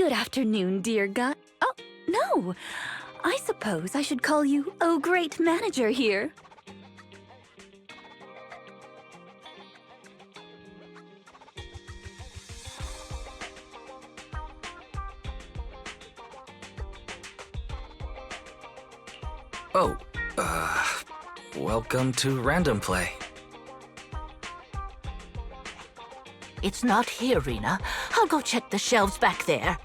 Good afternoon, dear guy. Oh, no. I suppose I should call you, oh, great manager here. Oh, welcome to Random Play. It's not here, Rina. I'll go check the shelves back there.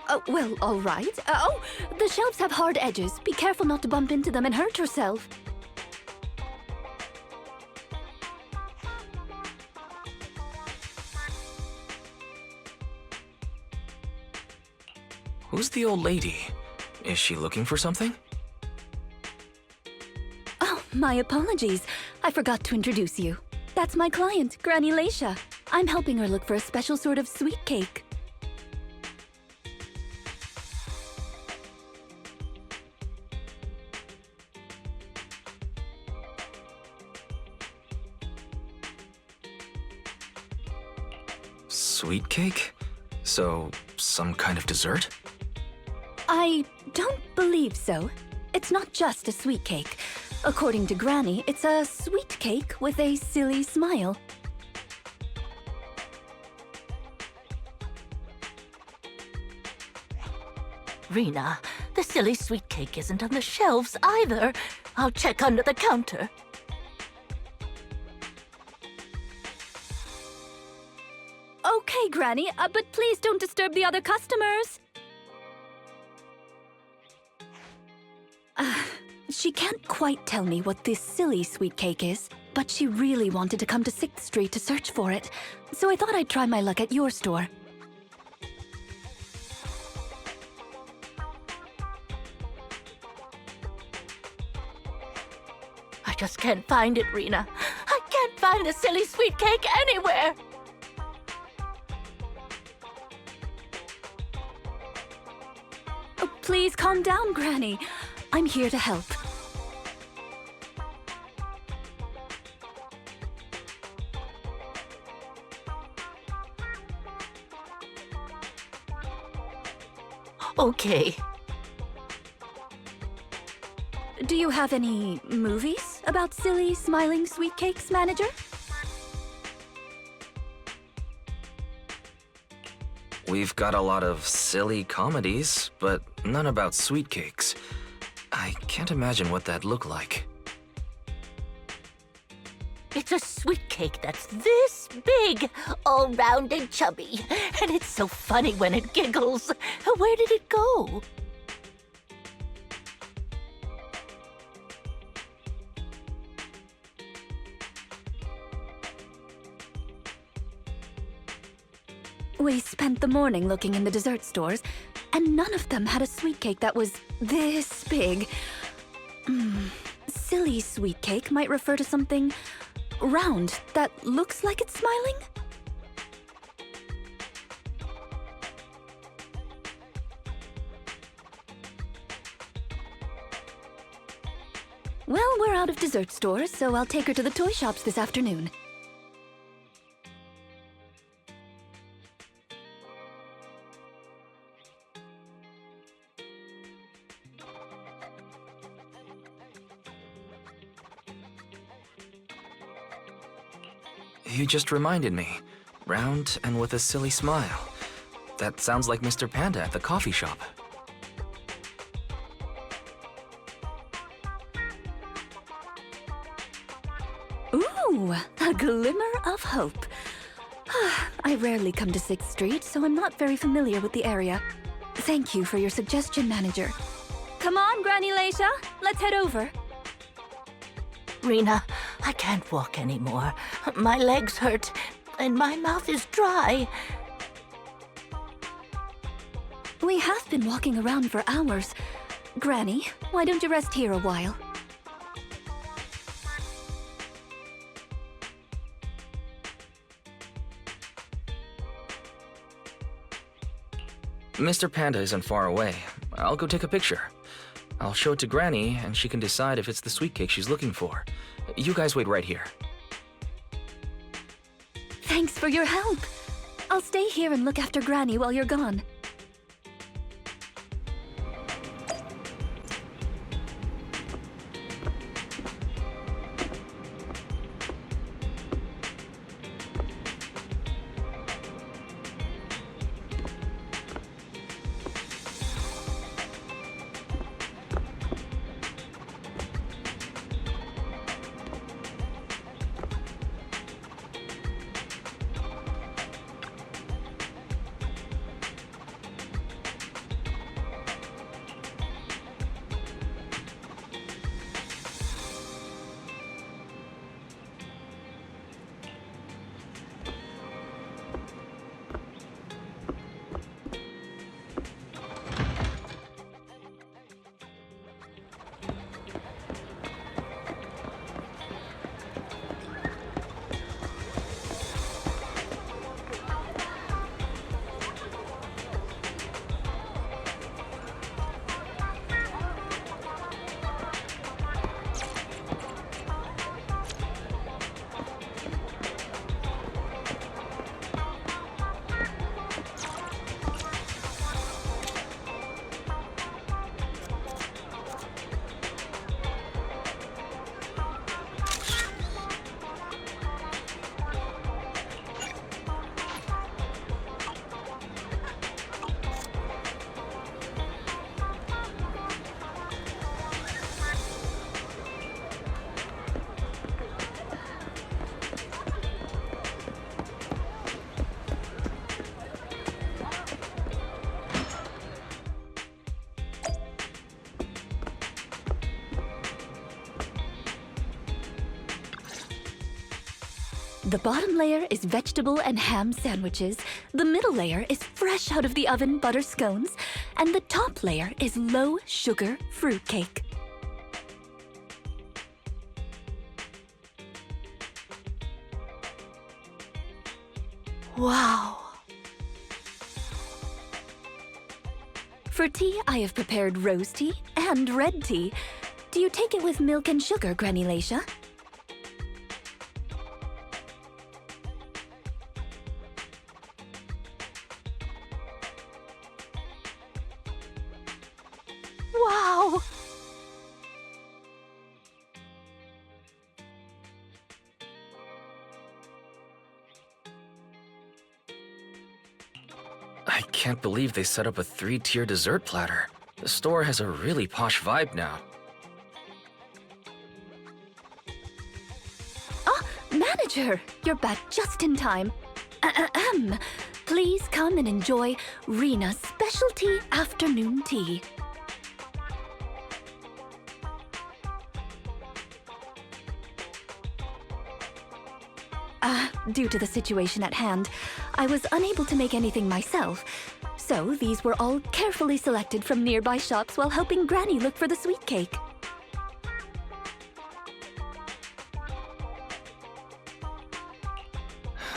Oh, well, all right. Oh, the shelves have hard edges. Be careful not to bump into them and hurt yourself. Who's the old lady? Is she looking for something? Oh, my apologies. I forgot to introduce you. That's my client, Granny Leisha. I'm helping her look for a special sort of sweet cake. Sweet cake? So, some kind of dessert? I don't believe so. It's not just a sweet cake. According to Granny, it's a sweet cake with a silly smile. Rina, the silly sweet cake isn't on the shelves either. I'll check under the counter. Okay, Granny, but please don't disturb the other customers. She can't quite tell me what this silly sweet cake is, but she really wanted to come to 6th Street to search for it, so I thought I'd try my luck at your store. I just can't find it, Rina. I can't find the silly sweet cake anywhere. Oh, please calm down, Granny. I'm here to help. Okay. Do you have any movies about silly, smiling sweet cakes, manager? We've got a lot of silly comedies, but none about sweet cakes. I can't imagine what that'd look like. It's a sweet cake that's this big, all round and chubby. And it's so funny when it giggles. Where did it go? We spent the morning looking in the dessert stores, and none of them had a sweet cake that was this big. Silly sweet cake might refer to something round that looks like it's smiling? Well, we're out of dessert stores, so I'll take her to the toy shops this afternoon. You just reminded me. Round and with a silly smile. That sounds like Mr. Panda at the coffee shop. Ooh, a glimmer of hope. I rarely come to 6th Street, so I'm not very familiar with the area. Thank you for your suggestion, manager. Come on, Granny Leisha, let's head over. Rina, I can't walk anymore. My legs hurt, and my mouth is dry. We have been walking around for hours. Granny, why don't you rest here a while? Mr. Panda isn't far away. I'll go take a picture. I'll show it to Granny, and she can decide if it's the sweet cake she's looking for. You guys wait right here. Thanks for your help. I'll stay here and look after Granny while you're gone. The bottom layer is vegetable and ham sandwiches, the middle layer is fresh out of the oven butter scones, and the top layer is low-sugar fruitcake. Wow! For tea, I have prepared rose tea and red tea. Do you take it with milk and sugar, Granny Leisha? Wow! I can't believe they set up a 3-tier dessert platter. The store has a really posh vibe now. Ah, manager! You're back just in time. Please come and enjoy Rina's specialty afternoon tea. Due to the situation at hand, I was unable to make anything myself, so these were all carefully selected from nearby shops while helping Granny look for the sweet cake.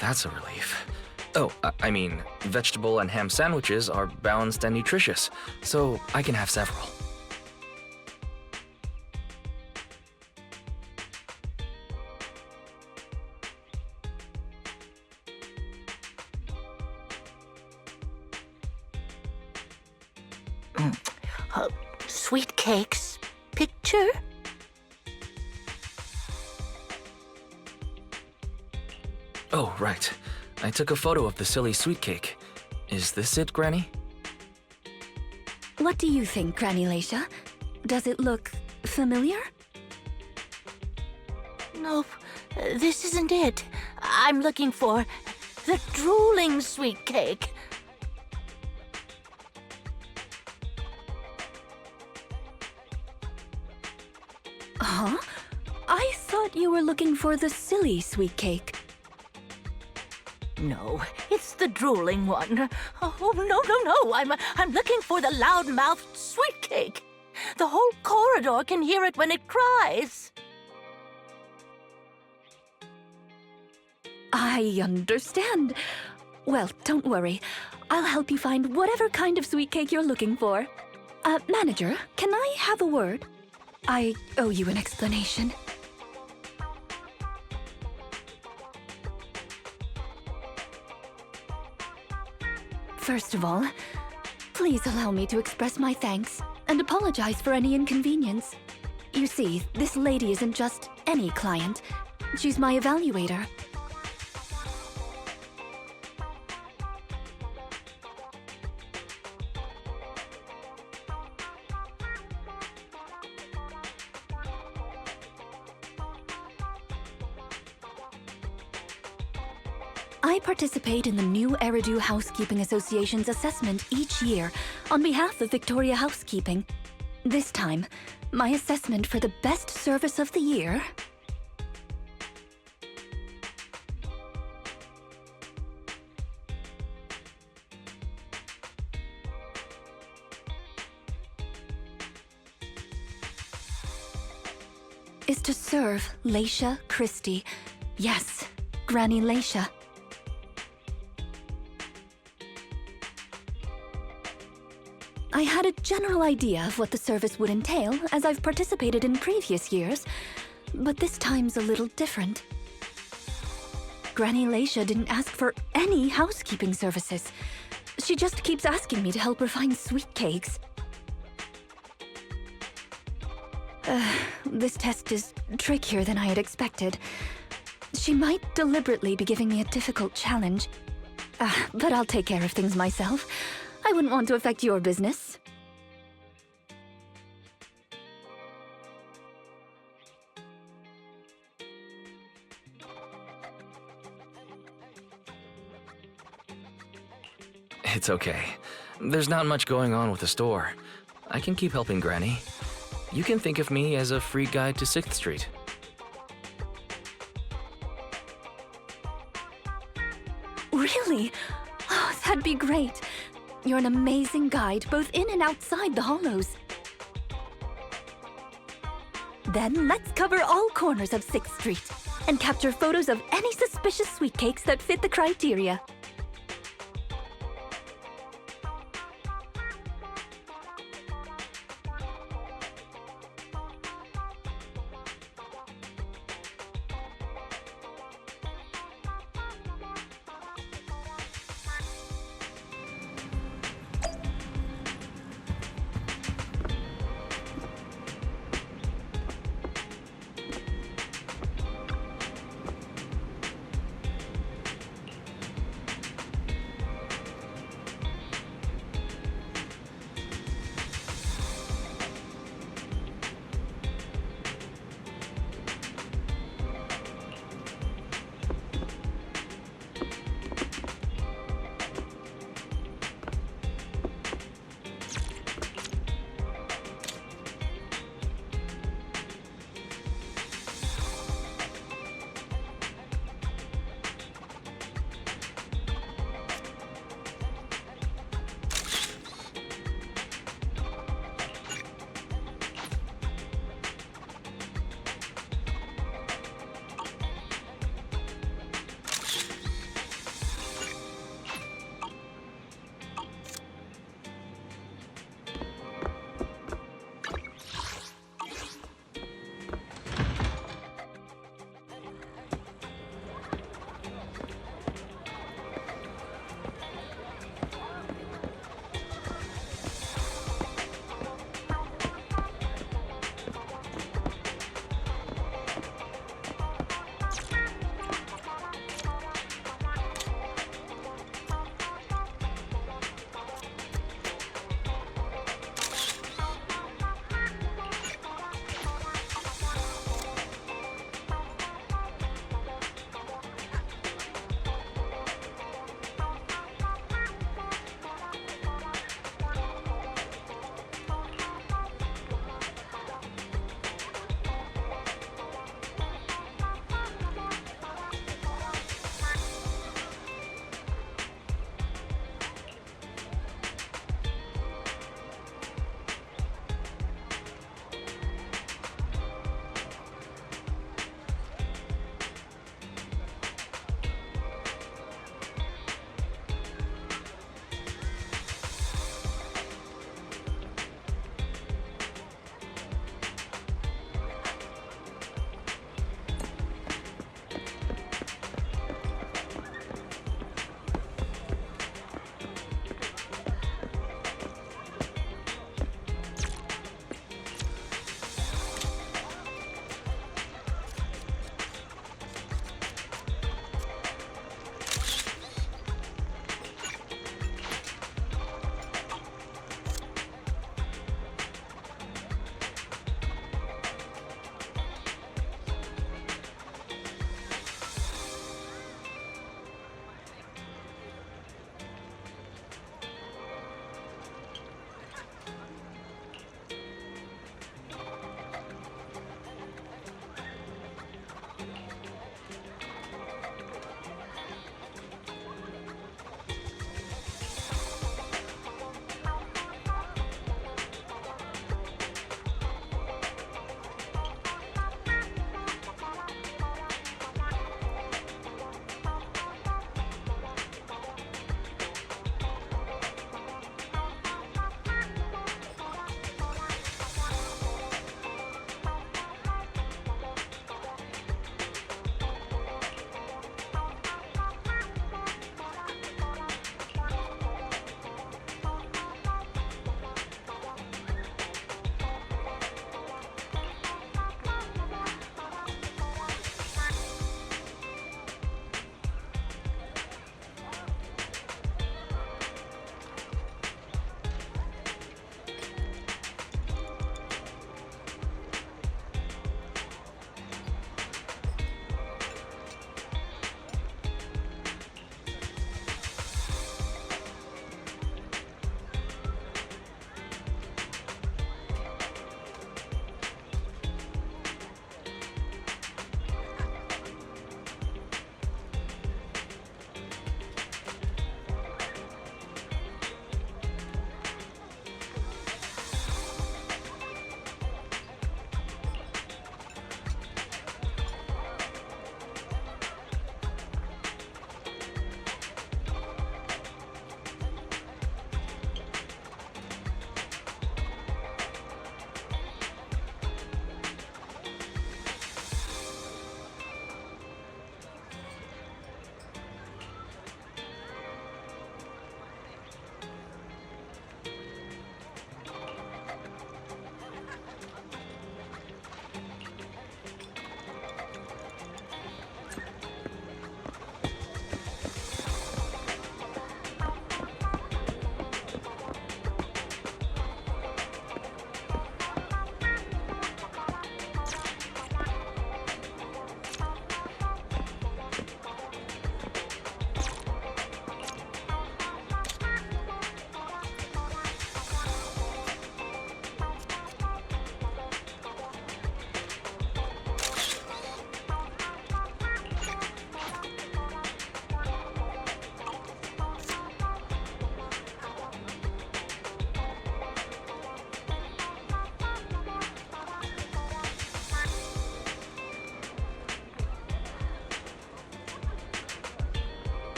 That's a relief. Oh, I mean, vegetable and ham sandwiches are balanced and nutritious, so I can have several. Sweet cakes picture? Oh, right. I took a photo of the silly sweet cake. Is this it, Granny? What do you think, Granny Leisha? Does it look familiar? Nope, this isn't it. I'm looking for the drooling sweet cake. Huh? I thought you were looking for the silly sweet cake. No, it's the drooling one. Oh, no. I'm looking for the loud-mouthed sweet cake. The whole corridor can hear it when it cries. I understand. Well, don't worry. I'll help you find whatever kind of sweet cake you're looking for. Manager, can I have a word? I owe you an explanation. First of all, please allow me to express my thanks and apologize for any inconvenience. You see, this lady isn't just any client. She's my evaluator. I participate in the new Eridu Housekeeping Association's assessment each year on behalf of Victoria Housekeeping. This time, my assessment for the best service of the year is to serve Leisha Christie. Yes, Granny Leisha. I had a general idea of what the service would entail, as I've participated in previous years, but this time's a little different. Granny Leisha didn't ask for any housekeeping services. She just keeps asking me to help her find sweet cakes. This test is trickier than I had expected. She might deliberately be giving me a difficult challenge. But I'll take care of things myself. I wouldn't want to affect your business. It's okay. There's not much going on with the store. I can keep helping Granny. You can think of me as a free guide to 6th Street. Really? Oh, that'd be great. You're an amazing guide, both in and outside the hollows. Then let's cover all corners of 6th Street and capture photos of any suspicious sweet cakes that fit the criteria.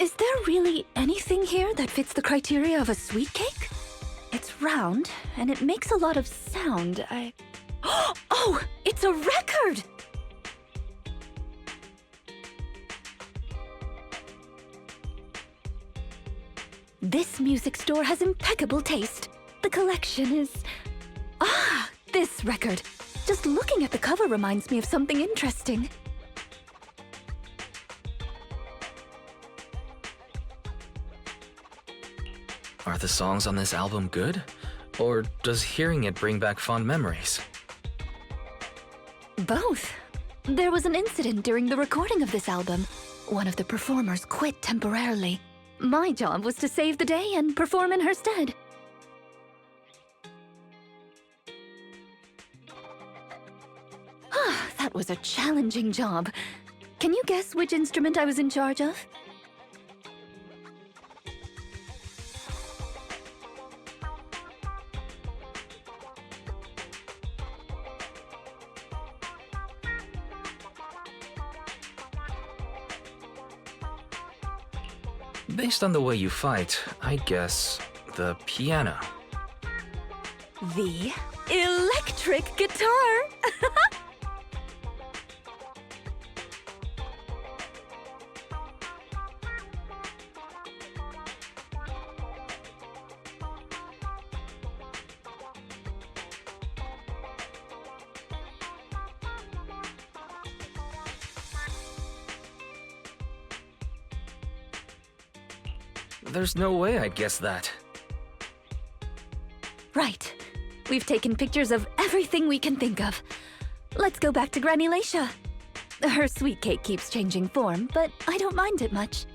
Is there really anything here that fits the criteria of a sweet cake? It's round, and it makes a lot of sound. Oh, it's a record! This music store has impeccable taste. The collection is... Ah, this record. Just looking at the cover reminds me of something interesting. Are the songs on this album good? Or does hearing it bring back fond memories? Both. There was an incident during the recording of this album. One of the performers quit temporarily. My job was to save the day and perform in her stead. That was a challenging job. Can you guess which instrument I was in charge of? Based on the way you fight, I guess the piano. The electric guitar! There's no way I'd guess that. Right. We've taken pictures of everything we can think of. Let's go back to Granny Leisha. Her sweet cake keeps changing form, but I don't mind it much.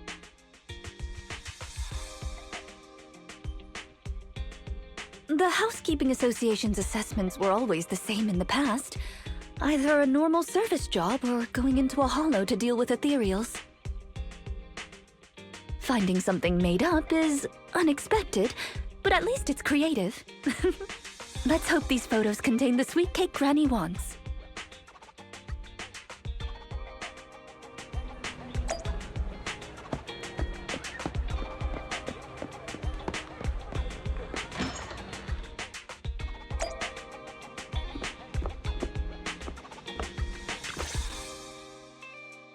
The Housekeeping Association's assessments were always the same in the past. Either a normal service job or going into a hollow to deal with ethereals. Finding something made up is unexpected, but at least it's creative. Let's hope these photos contain the sweet cake Granny wants.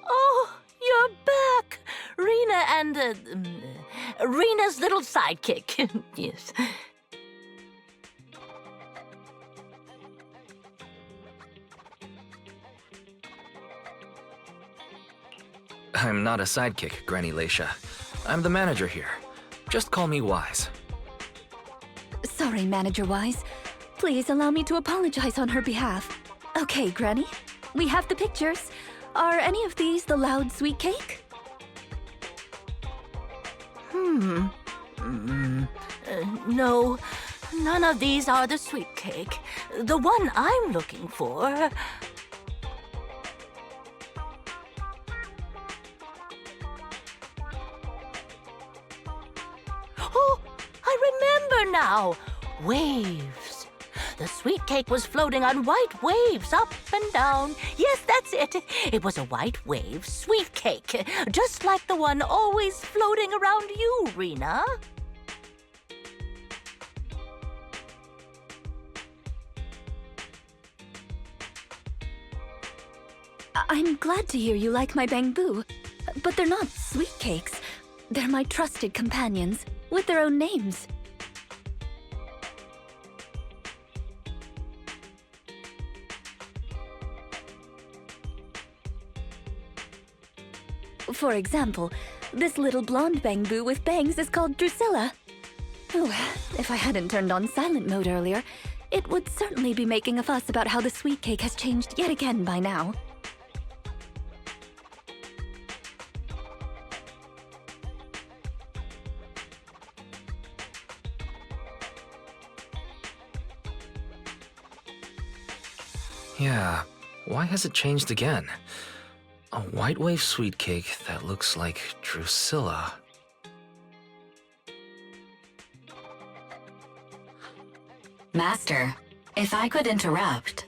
Oh, you're back! Rina and, Rina's little sidekick. Yes. I'm not a sidekick, Granny Leisha. I'm the manager here. Just call me Wise. Sorry, Manager Wise. Please allow me to apologize on her behalf. Okay, Granny. We have the pictures. Are any of these the loud sweet cake? No, none of these are the sweet cake. The one I'm looking for... Oh, I remember now. Waves. The sweet cake was floating on white waves up and down. Yes, that's it. It was a white wave sweet cake, just like the one always floating around you, Rina. I'm glad to hear you like my bamboo, but they're not sweet cakes. They're my trusted companions, with their own names. For example, this little blonde bamboo with bangs is called Drusilla. Oh, if I hadn't turned on silent mode earlier, it would certainly be making a fuss about how the sweet cake has changed yet again by now. Yeah, why has it changed again? A white wave sweet cake that looks like Drusilla. Master, if I could interrupt.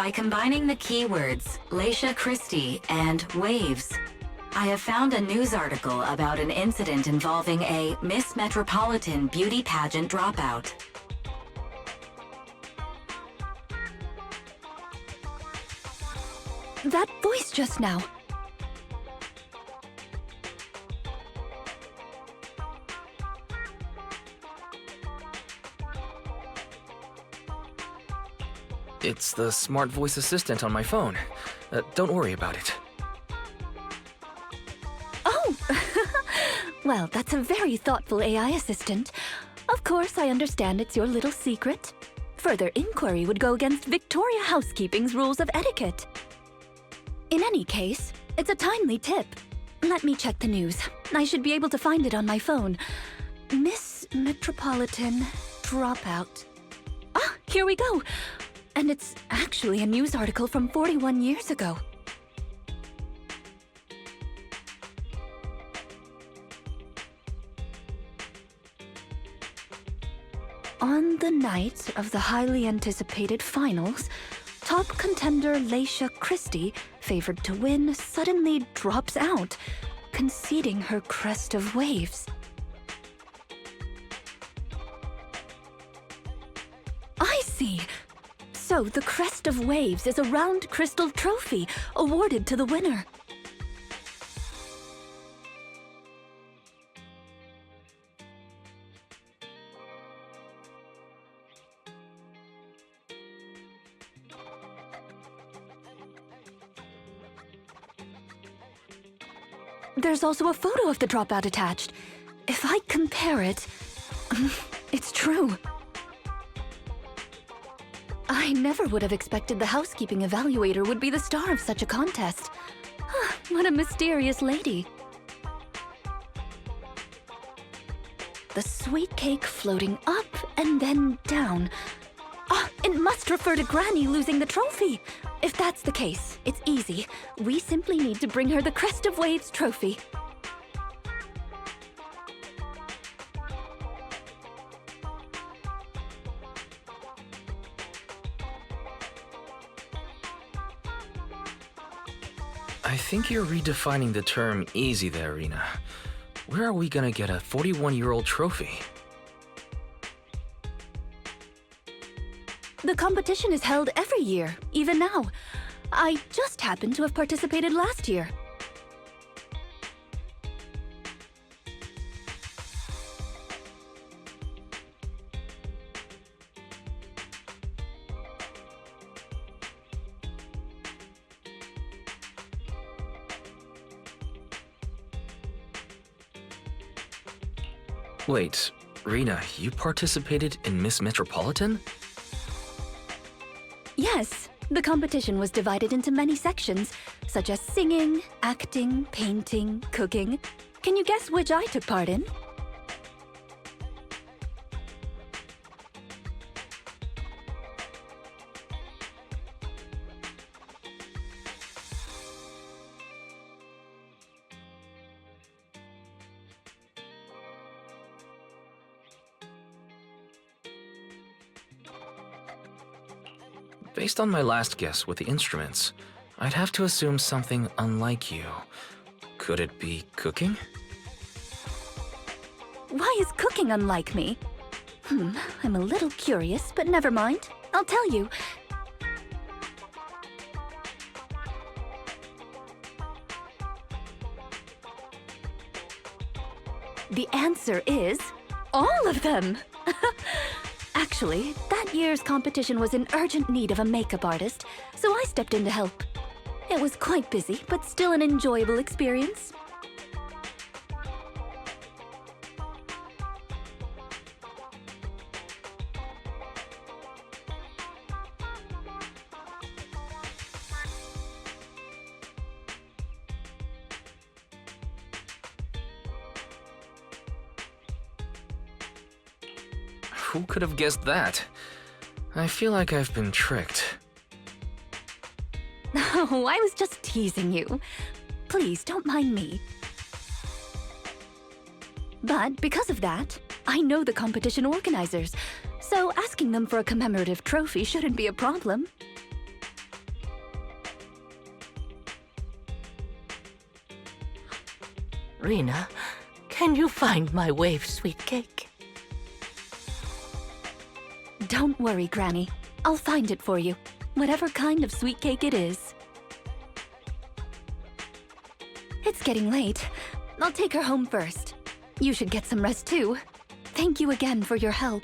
By combining the keywords Leisha Christie and waves, I have found a news article about an incident involving a Miss Metropolitan beauty pageant dropout. That voice just now. It's the smart voice assistant on my phone. Don't worry about it. Oh! Well, that's a very thoughtful AI assistant. Of course, I understand it's your little secret. Further inquiry would go against Victoria Housekeeping's rules of etiquette. In any case, it's a timely tip. Let me check the news. I should be able to find it on my phone. Miss Metropolitan dropout. Ah, here we go. And it's actually a news article from 41 years ago. On the night of the highly anticipated finals, top contender Leisha Christie, favored to win, suddenly drops out, conceding her crest of waves. I see. So the crest of waves is a round crystal trophy awarded to the winner. There's also a photo of the dropout attached. If I compare it, it's true. I never would have expected the housekeeping evaluator would be the star of such a contest. What a mysterious lady. The sweet cake floating up and then down. It must refer to Granny losing the trophy. If that's the case, it's easy. We simply need to bring her the Crest of Waves trophy. I think you're redefining the term easy there, Rina. Where are we gonna get a 41-year-old trophy? The competition is held every year, even now. I just happened to have participated last year. Wait, Rina, you participated in Miss Metropolitan? Yes, the competition was divided into many sections, such as singing, acting, painting, cooking. Can you guess which I took part in? Based on my last guess with the instruments, I'd have to assume something unlike you. Could it be cooking? Why is cooking unlike me? I'm a little curious, but never mind. I'll tell you. The answer is all of them! Actually, that year's competition was in urgent need of a makeup artist, so I stepped in to help. It was quite busy, but still an enjoyable experience. Who could have guessed that? I feel like I've been tricked. Oh, I was just teasing you. Please, don't mind me. But because of that, I know the competition organizers, so asking them for a commemorative trophy shouldn't be a problem. Rina, can you find my wave sweet cake? Don't worry, Granny. I'll find it for you, whatever kind of sweet cake it is. It's getting late. I'll take her home first. You should get some rest too. Thank you again for your help.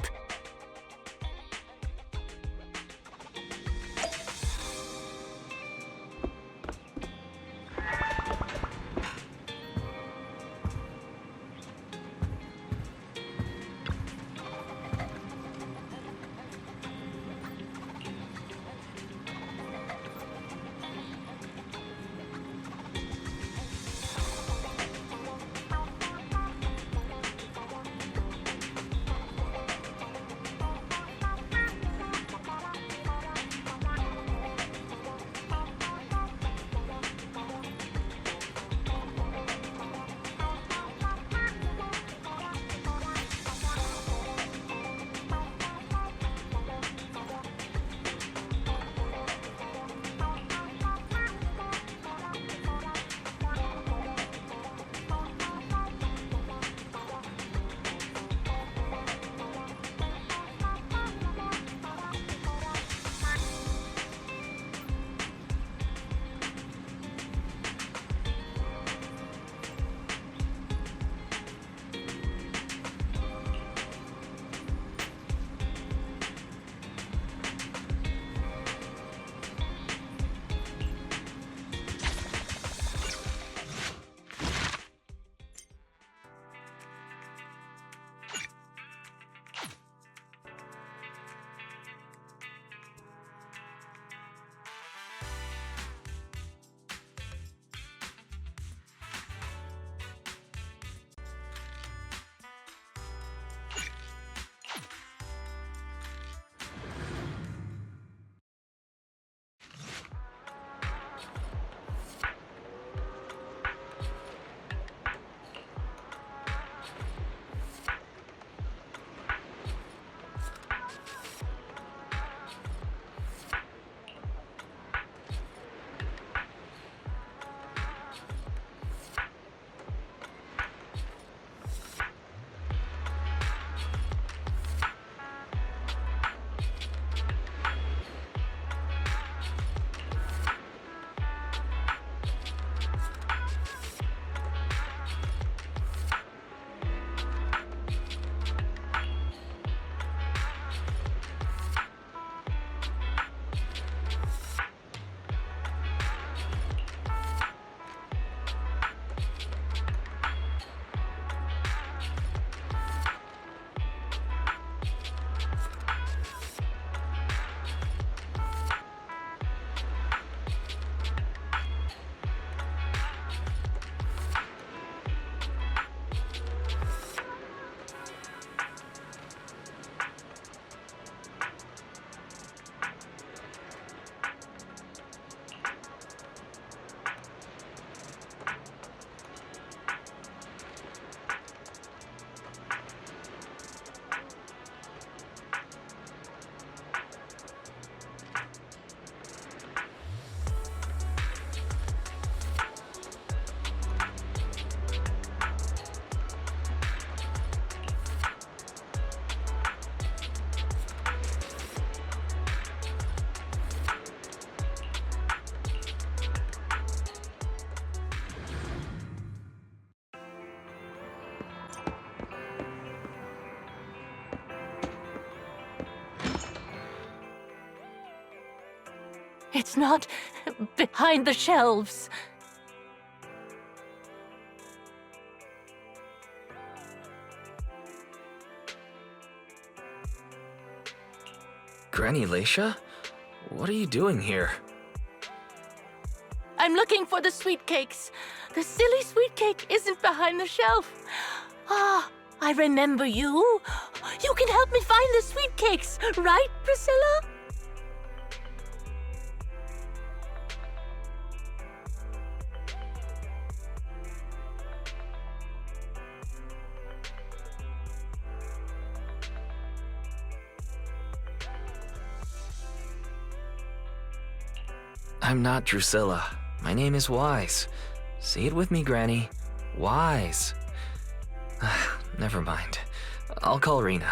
It's not behind the shelves. Granny Leisha? What are you doing here? I'm looking for the sweet cakes. The silly sweet cake isn't behind the shelf. Ah, I remember you. You can help me find the sweet cakes, right, Priscilla? I'm not Drusilla. My name is Wise. Say it with me, Granny. Wise. Never mind. I'll call Rina.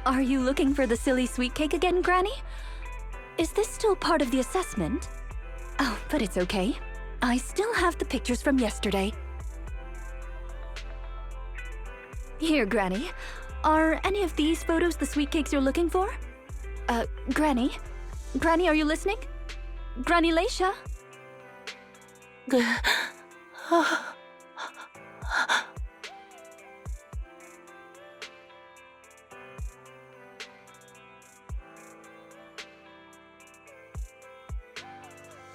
Are you looking for the silly sweet cake again, Granny? Is this still part of the assessment? Oh, but it's okay. I still have the pictures from yesterday. Here, Granny. Are any of these photos the sweet cakes you're looking for? Granny? Granny, are you listening? Granny Leisha?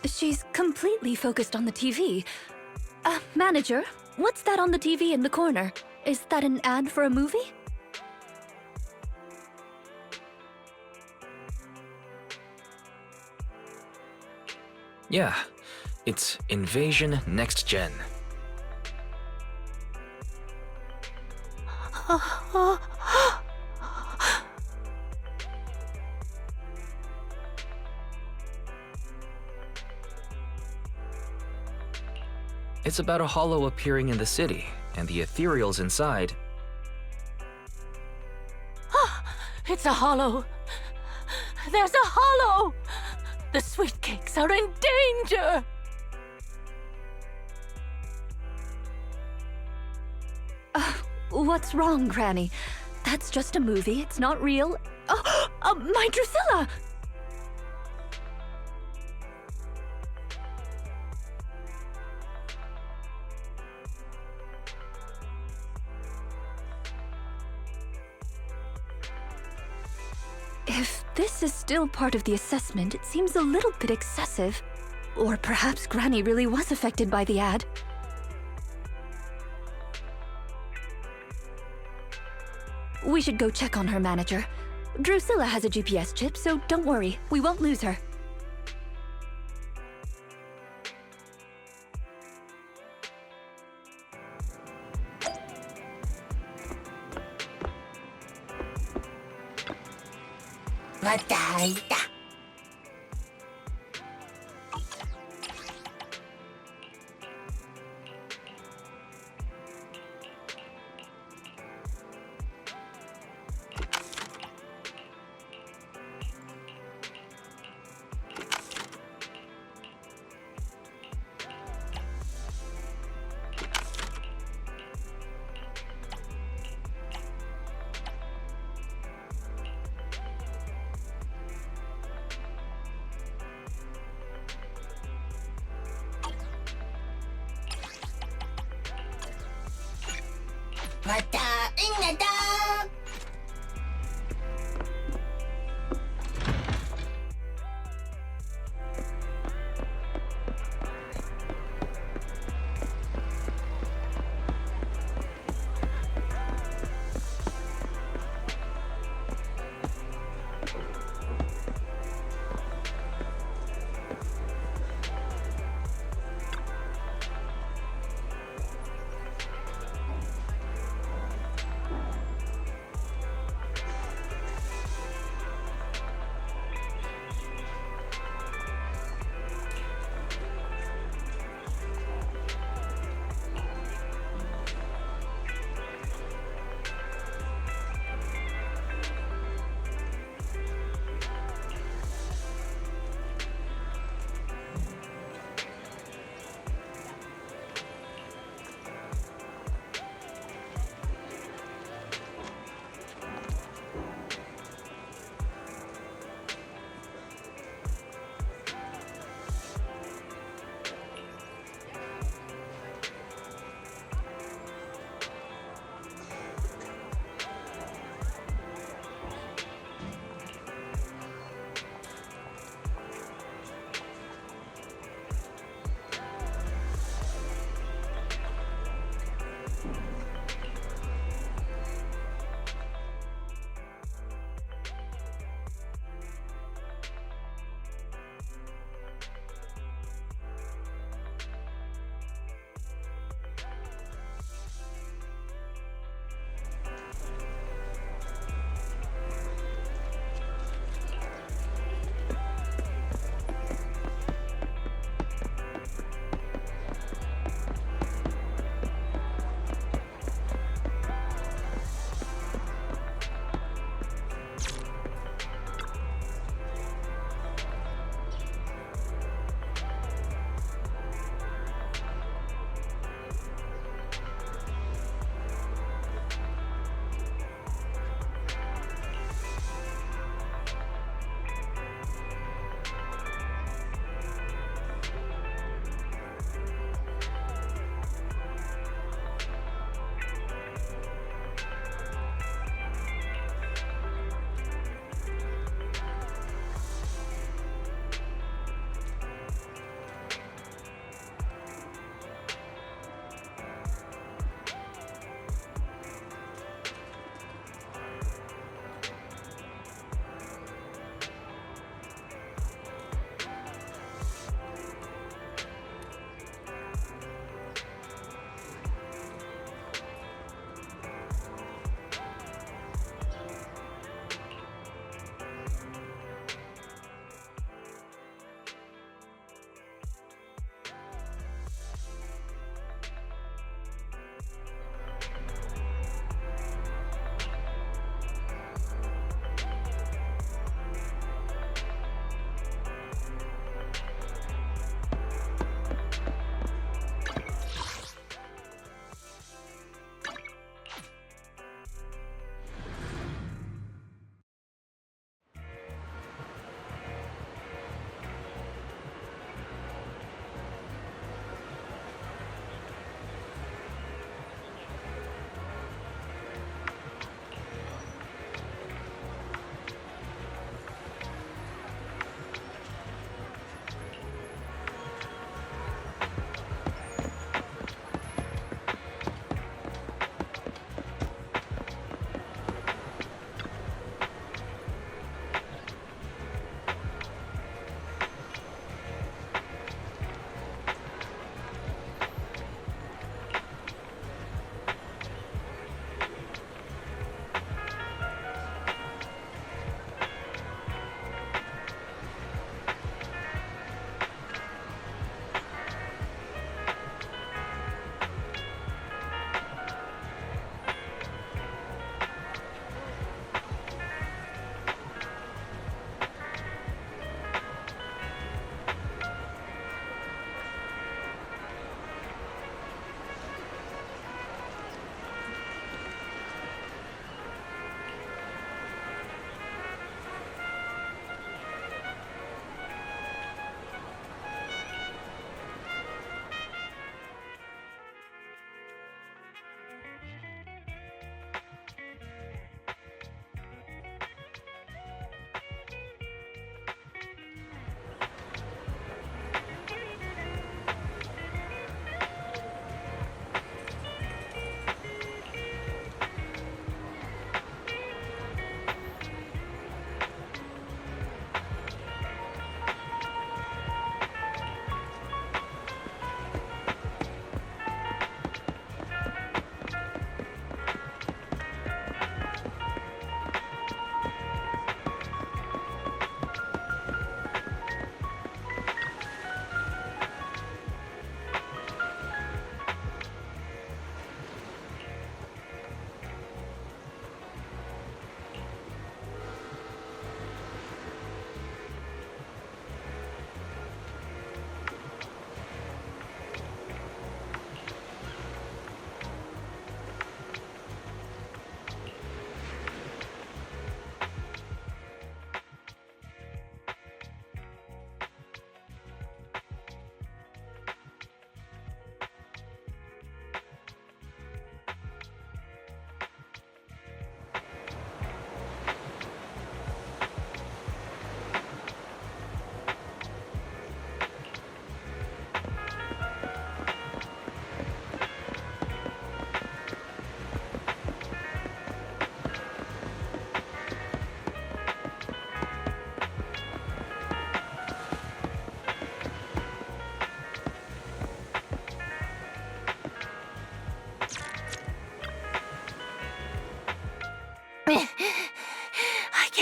She's completely focused on the TV. Manager, what's that on the TV in the corner? Is that an ad for a movie? Yeah, it's Invasion Next Gen. It's about a hollow appearing in the city, and the ethereals inside. It's a hollow. There's a hollow! The sweet cakes are in danger! What's wrong, Granny? That's just a movie, it's not real. My Drusilla! If this is still part of the assessment, it seems a little bit excessive. Or perhaps Granny really was affected by the ad. We should go check on her, Manager. Drusilla has a GPS chip, so don't worry, we won't lose her.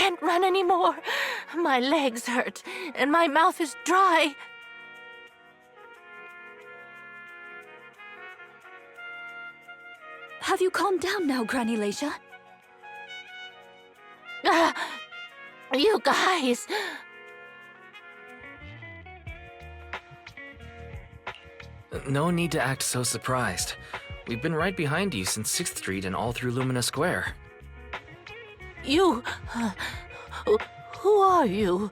can't run anymore. My legs hurt, and my mouth is dry. Have you calmed down now, Granny Leisha? You guys! No need to act so surprised. We've been right behind you since 6th Street and all through Lumina Square. You... who are you?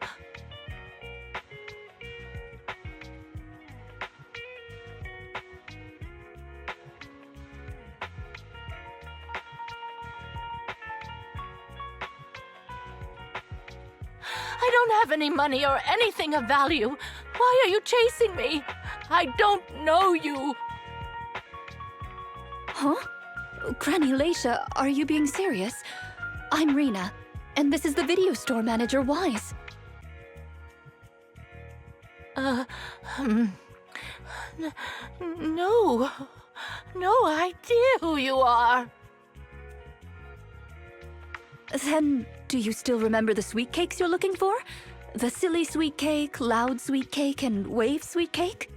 I don't have any money or anything of value. Why are you chasing me? I don't know you. Huh? Granny Leisha, are you being serious? I'm Rina, and this is the video store manager, Wise. No. No idea who you are. Then, do you still remember the sweet cakes you're looking for? The silly sweet cake, loud sweet cake, and wave sweet cake?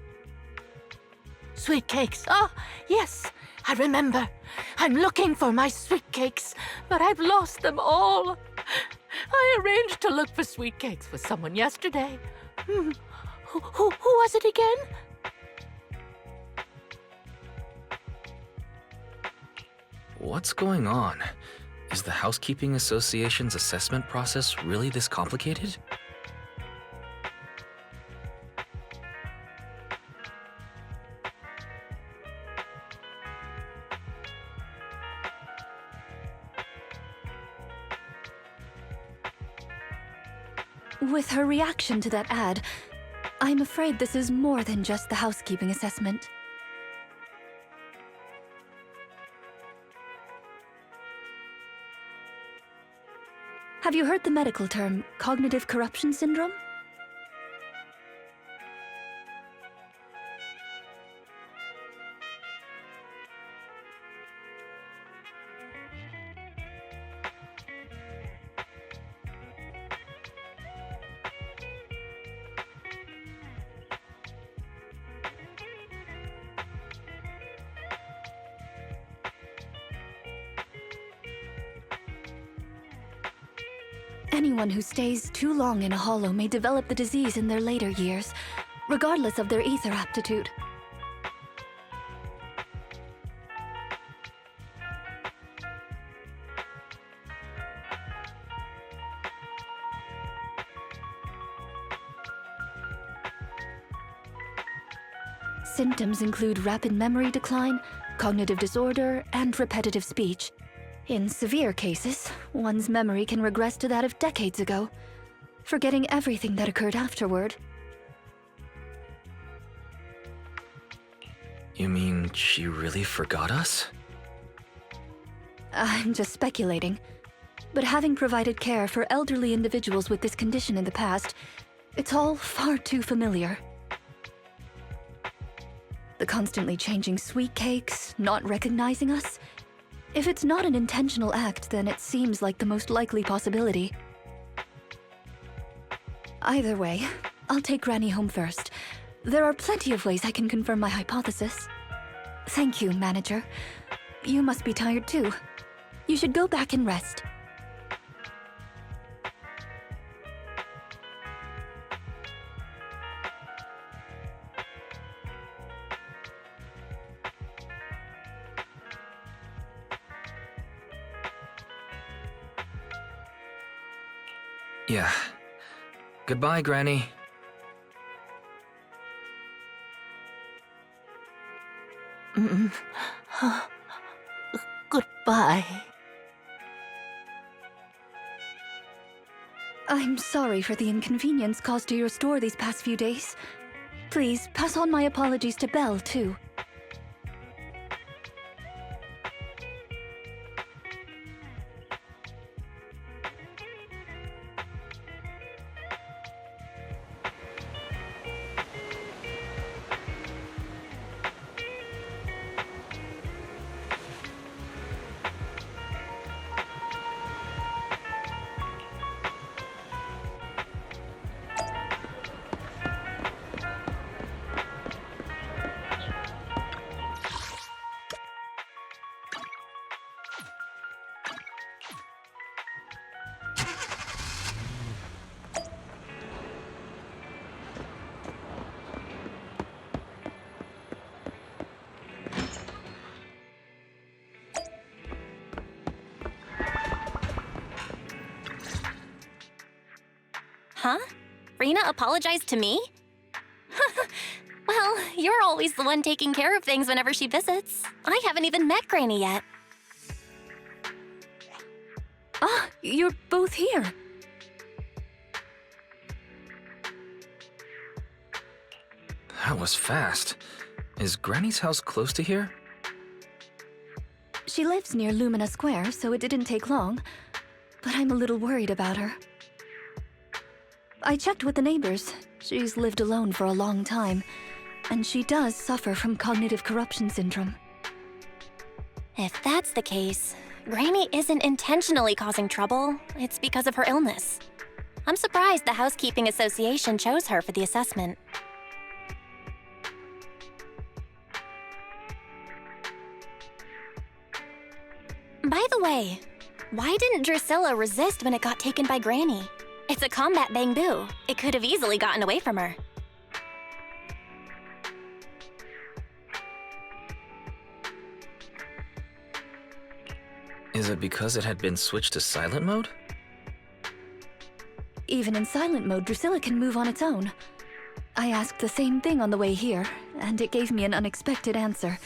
Sweet cakes. Oh, yes, I remember. I'm looking for my sweet cakes, but I've lost them all. I arranged to look for sweet cakes with someone yesterday. Who was it again? What's going on? Is the Housekeeping Association's assessment process really this complicated? With her reaction to that ad, I'm afraid this is more than just the housekeeping assessment. Have you heard the medical term, cognitive corruption syndrome? Anyone who stays too long in a hollow may develop the disease in their later years, regardless of their ether aptitude. Symptoms include rapid memory decline, cognitive disorder, and repetitive speech. In severe cases, one's memory can regress to that of decades ago, forgetting everything that occurred afterward. You mean she really forgot us? I'm just speculating, but having provided care for elderly individuals with this condition in the past, it's all far too familiar. The constantly changing sweet cakes, not recognizing us. If it's not an intentional act, then it seems like the most likely possibility. Either way, I'll take Granny home first. There are plenty of ways I can confirm my hypothesis. Thank you, Manager. You must be tired too. You should go back and rest. Yeah. Goodbye, Granny. Goodbye. I'm sorry for the inconvenience caused to your store these past few days. Please, pass on my apologies to Belle, too. Huh? Rina apologized to me? Well, you're always the one taking care of things whenever she visits. I haven't even met Granny yet. Ah, you're both here. That was fast. Is Granny's house close to here? She lives near Lumina Square, so it didn't take long. But I'm a little worried about her. I checked with the neighbors. She's lived alone for a long time, and she does suffer from cognitive corruption syndrome. If that's the case, Granny isn't intentionally causing trouble. It's because of her illness. I'm surprised the Housekeeping Association chose her for the assessment. By the way, why didn't Drusilla resist when it got taken by Granny? It's a combat bamboo. It could have easily gotten away from her. Is it because it had been switched to silent mode? Even in silent mode, Drusilla can move on its own. I asked the same thing on the way here, and it gave me an unexpected answer.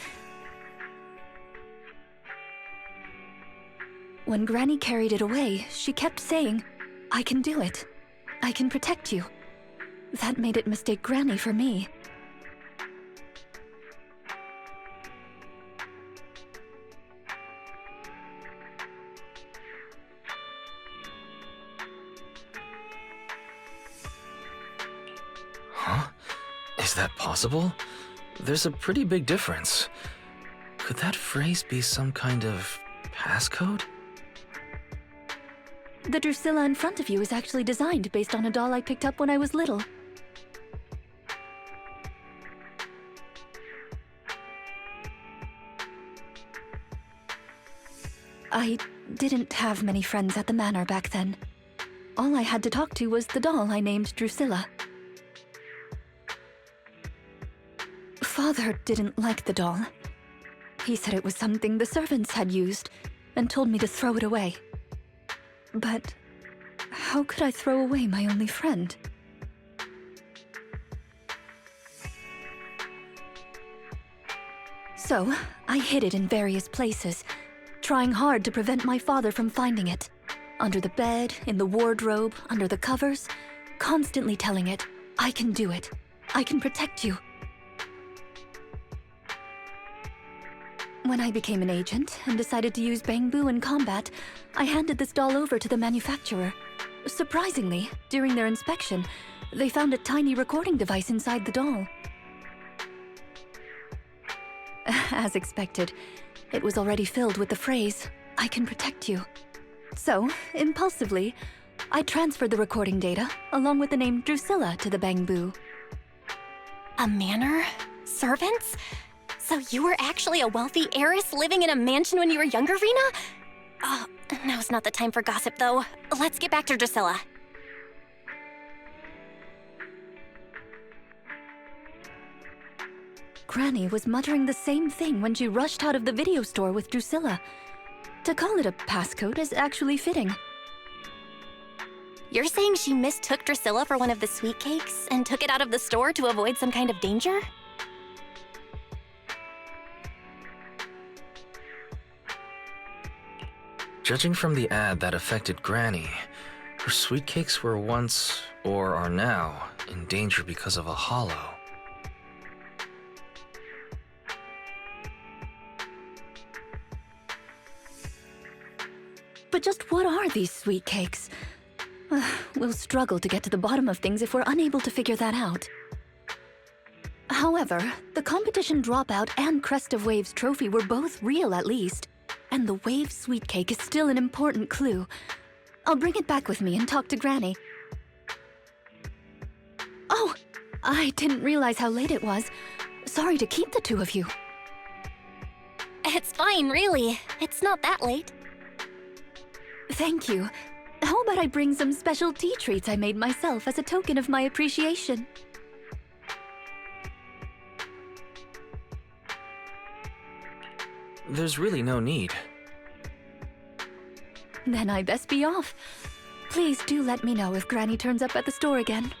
When Granny carried it away, she kept saying, "I can do it. I can protect you." That made it mistake Granny for me. Huh? Is that possible? There's a pretty big difference. Could that phrase be some kind of passcode? The Drusilla in front of you is actually designed based on a doll I picked up when I was little. I didn't have many friends at the manor back then. All I had to talk to was the doll I named Drusilla. Father didn't like the doll. He said it was something the servants had used and told me to throw it away. But how could I throw away my only friend? So, I hid it in various places, trying hard to prevent my father from finding it. Under the bed, in the wardrobe, under the covers, constantly telling it, "I can do it. I can protect you." When I became an agent and decided to use bamboo in combat, I handed this doll over to the manufacturer. Surprisingly, during their inspection, they found a tiny recording device inside the doll. As expected, it was already filled with the phrase, "I can protect you." So, impulsively, I transferred the recording data, along with the name Drusilla, to the bamboo. A manor? Servants? So you were actually a wealthy heiress living in a mansion when you were younger, Rina? Oh, now's not the time for gossip, though. Let's get back to Drusilla. Granny was muttering the same thing when she rushed out of the video store with Drusilla. To call it a passcode is actually fitting. You're saying she mistook Drusilla for one of the sweet cakes and took it out of the store to avoid some kind of danger? Judging from the ad that affected Granny, her sweet cakes were once, or are now, in danger because of a hollow. But just what are these sweet cakes? We'll struggle to get to the bottom of things if we're unable to figure that out. However, the competition dropout and Crest of Waves trophy were both real at least, and the Wave sweet cake is still an important clue. I'll bring it back with me and talk to Granny. Oh, I didn't realize how late it was. Sorry to keep the two of you. It's fine, really. It's not that late. Thank you. How about I bring some special tea treats I made myself as a token of my appreciation? There's really no need. Then I best be off. Please do let me know if Granny turns up at the store again.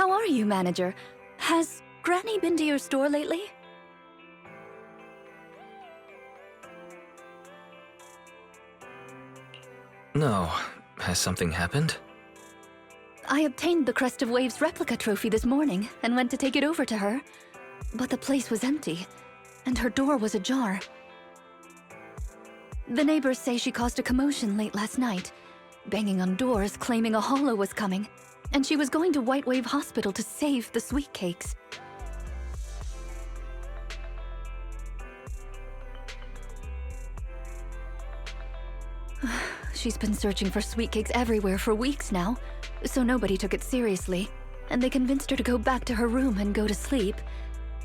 How are you, manager? Has Granny been to your store lately? No. Has something happened? I obtained the Crest of Waves replica trophy this morning and went to take it over to her. But the place was empty, and her door was ajar. The neighbors say she caused a commotion late last night, banging on doors claiming a holo was coming, and she was going to White Wave Hospital to save the sweet cakes. She's been searching for sweet cakes everywhere for weeks now, so nobody took it seriously, and they convinced her to go back to her room and go to sleep.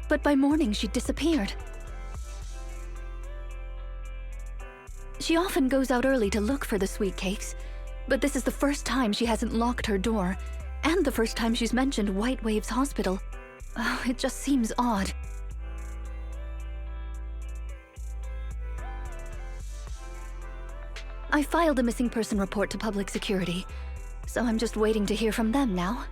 But by morning, she'd disappeared. She often goes out early to look for the sweet cakes, but this is the first time she hasn't locked her door, and the first time she's mentioned White Waves Hospital. Oh, it just seems odd. I filed a missing person report to public security, so I'm just waiting to hear from them now.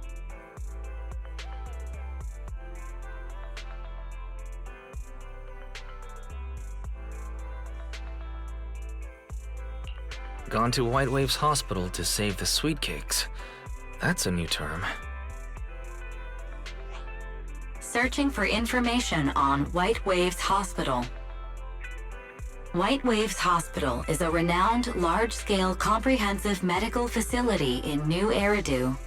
Gone to White Waves Hospital to save the sweet cakes. That's a new term. Searching for information on White Waves Hospital. White Waves Hospital is a renowned, large-scale, comprehensive medical facility in New Eridu.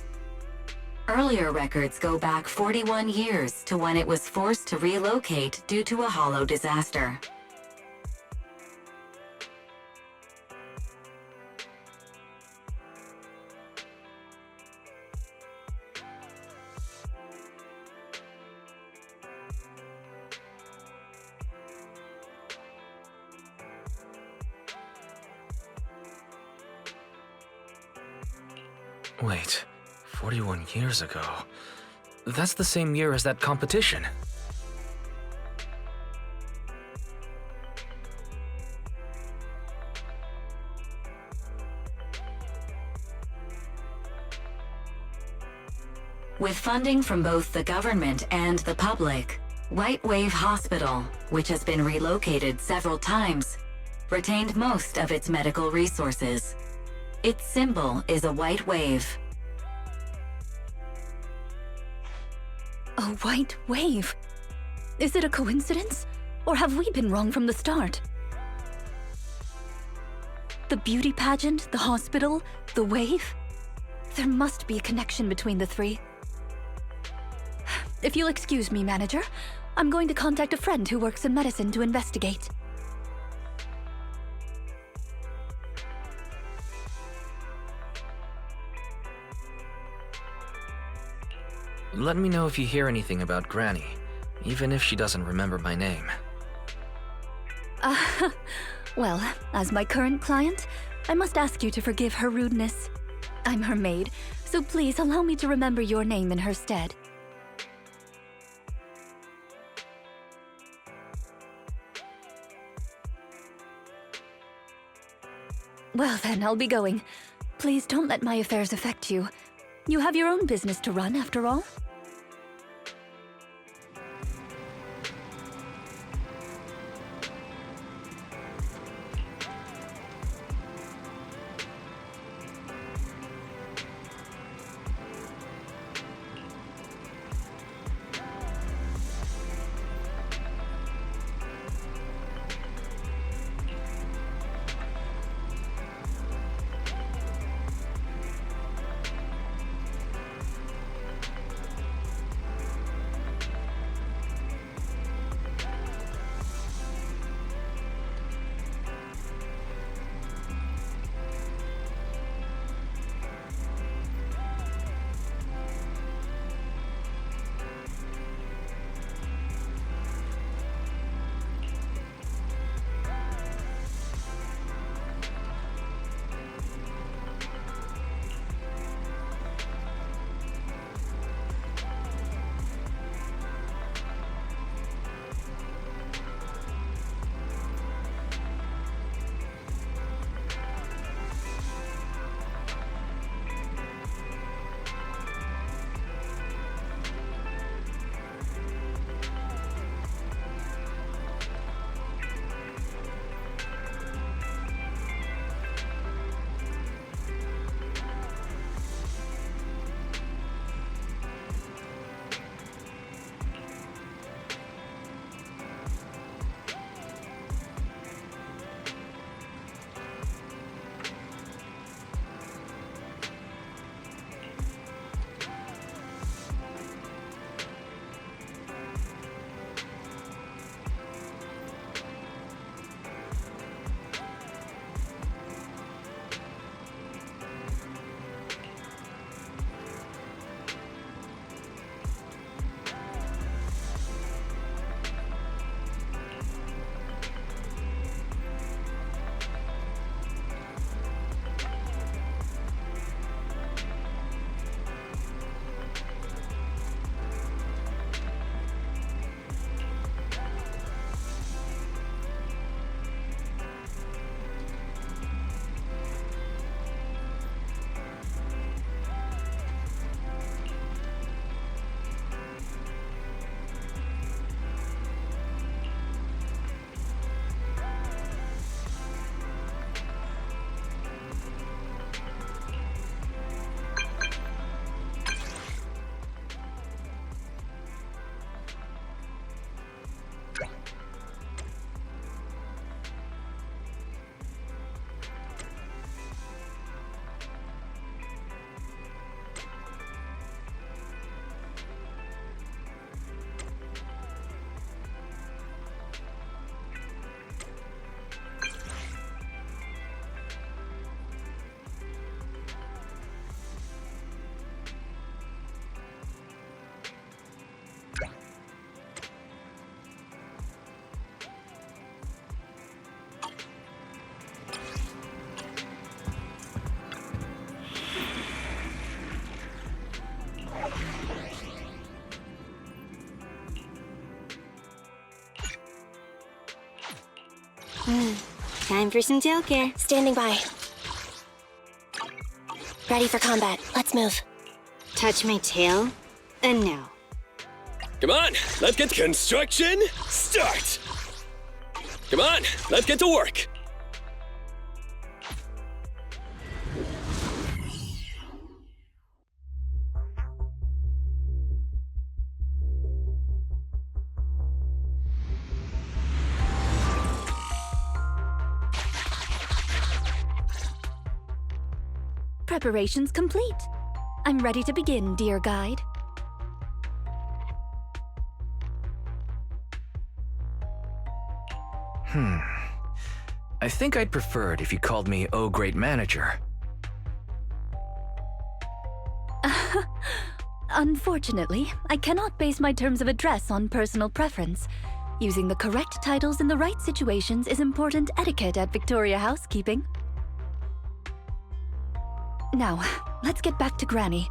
Earlier records go back 41 years to when it was forced to relocate due to a hollow disaster. Wait, 41 years ago? That's the same year as that competition. With funding from both the government and the public, White Wave Hospital, which has been relocated several times, retained most of its medical resources. Its symbol is a white wave. A white wave? Is it a coincidence? Or have we been wrong from the start? The beauty pageant, the hospital, the wave? There must be a connection between the three. If you'll excuse me, manager, I'm going to contact a friend who works in medicine to investigate. Let me know if you hear anything about Granny, even if she doesn't remember my name. Well, as my current client, I must ask you to forgive her rudeness. I'm her maid, so please allow me to remember your name in her stead. Well then, I'll be going. Please don't let my affairs affect you. You have your own business to run, after all. Time for some tail care. Standing by. Ready for combat. Let's move. Touch my tail, and no. Come on, let's get construction start! Come on, let's get to work! Preparations complete. I'm ready to begin, dear guide. I think I'd prefer it if you called me Oh Great Manager. Unfortunately, I cannot base my terms of address on personal preference. Using the correct titles in the right situations is important etiquette at Victoria Housekeeping. Now, let's get back to Granny.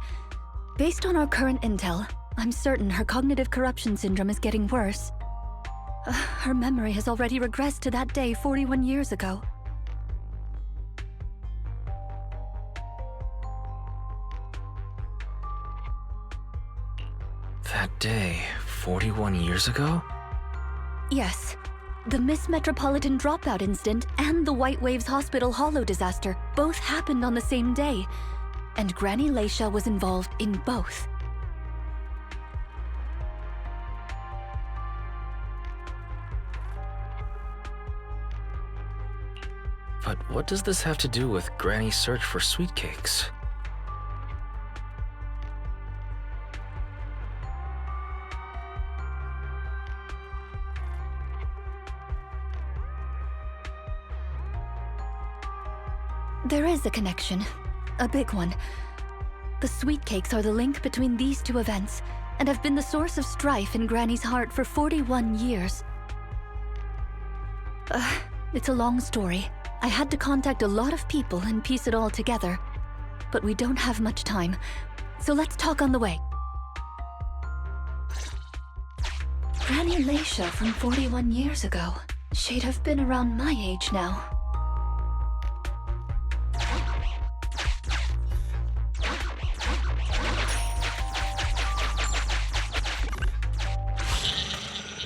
Based on our current intel, I'm certain her cognitive corruption syndrome is getting worse. Her memory has already regressed to that day 41 years ago. That day, 41 years ago? Yes. The Miss Metropolitan dropout incident and the White Waves Hospital Hollow disaster both happened on the same day, and Granny Leisha was involved in both. But what does this have to do with Granny's search for sweet cakes? There is a connection. A big one. The sweet cakes are the link between these two events, and have been the source of strife in Granny's heart for 41 years. It's a long story. I had to contact a lot of people and piece it all together. But we don't have much time, so let's talk on the way. Granny Leisha from 41 years ago. She'd have been around my age now.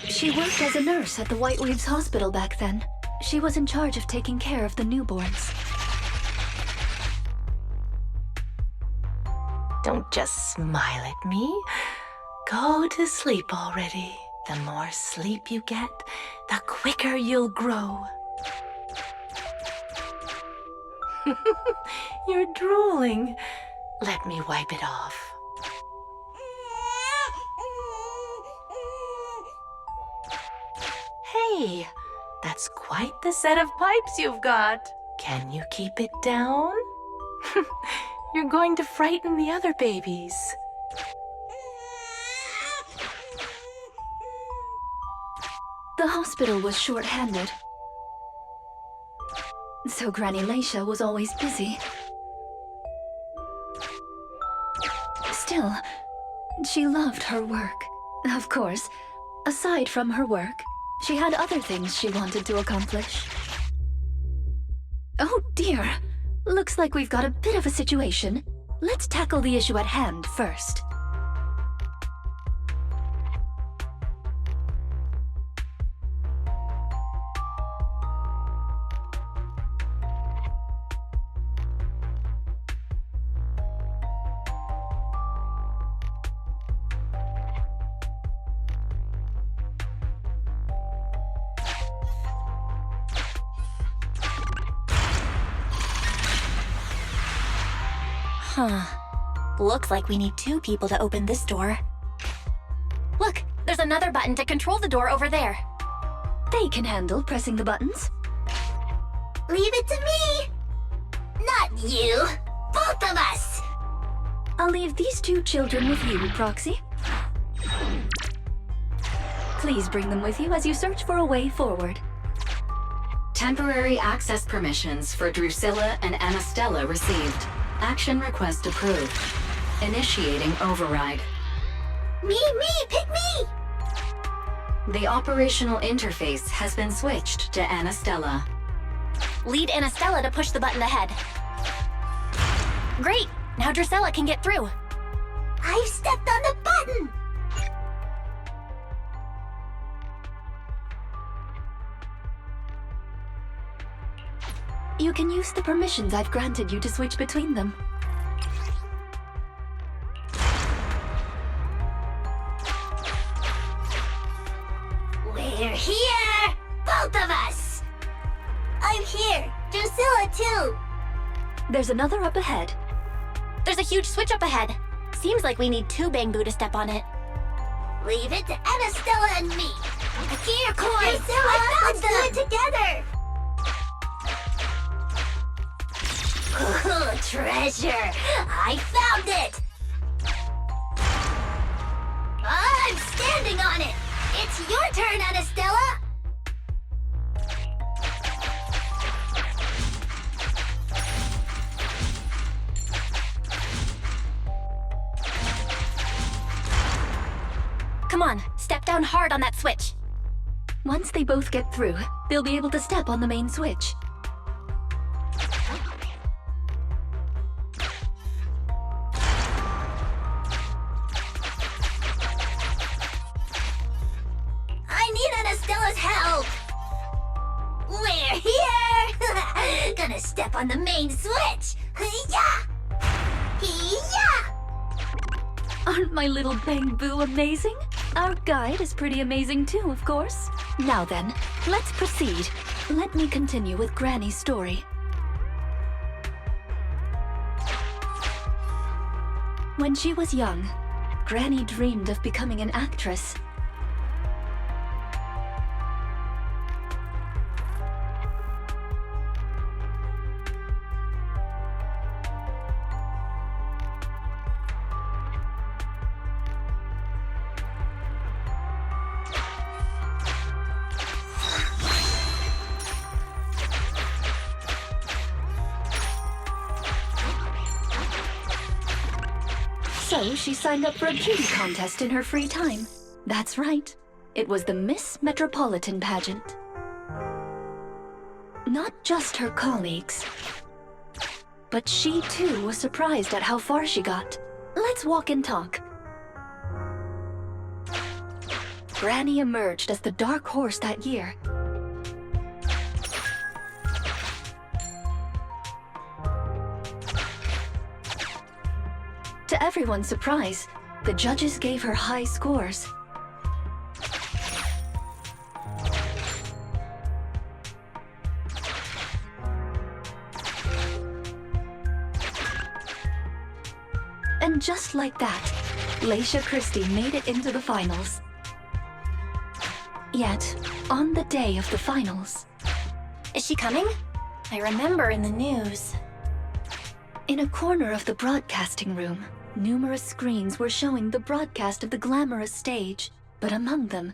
She worked as a nurse at the White Waves Hospital back then. She was in charge of taking care of the newborns. Don't just smile at me. Go to sleep already. The more sleep you get, the quicker you'll grow. You're drooling. Let me wipe it off. Hey, that's quite the set of pipes you've got. Can you keep it down? You're going to frighten the other babies. The hospital was short-handed, so Granny Leisha was always busy. Still, she loved her work. Of course, aside from her work, she had other things she wanted to accomplish. Oh dear! Looks like we've got a bit of a situation. Let's tackle the issue at hand first. Looks like we need 2 people to open this door. Look, there's another button to control the door over there. They can handle pressing the buttons. Leave it to me! Not you! Both of us! I'll leave these 2 children with you, Proxy. Please bring them with you as you search for a way forward. Temporary access permissions for Drusilla and Anastella received. Action request approved. Initiating override. Me, pick me! The operational interface has been switched to Anastella. Lead Anastella to push the button ahead. Great! Now Drusilla can get through. I've stepped on the button! You can use the permissions I've granted you to switch between them. We're here! Both of us! I'm here! Drusilla too! There's another up ahead. There's a huge switch up ahead. Seems like we need 2 Bangbu to step on it. Leave it to Anastella and me! Here, Koi! Drusilla, let's do it together! Ooh, treasure! I found it! I'm standing on it! It's your turn, Anastella! Come on, step down hard on that switch. Once they both get through, they'll be able to step on the main switch. I need Anastella's help! We're here! Gonna step on the main switch! Yeah! Yeah! Aren't my little Bangbu amazing? Our guide is pretty amazing too, of course. Now then, let's proceed. Let me continue with Granny's story. When she was young, Granny dreamed of becoming an actress. So she signed up for a beauty contest in her free time. That's right. It was the Miss Metropolitan pageant. Not just her colleagues, but she too was surprised at how far she got. Let's walk and talk. Granny emerged as the dark horse that year. To everyone's surprise, the judges gave her high scores. And just like that, Leisha Christie made it into the finals. Yet, on the day of the finals... Is she coming? I remember in the news. In a corner of the broadcasting room, numerous screens were showing the broadcast of the glamorous stage. But among them,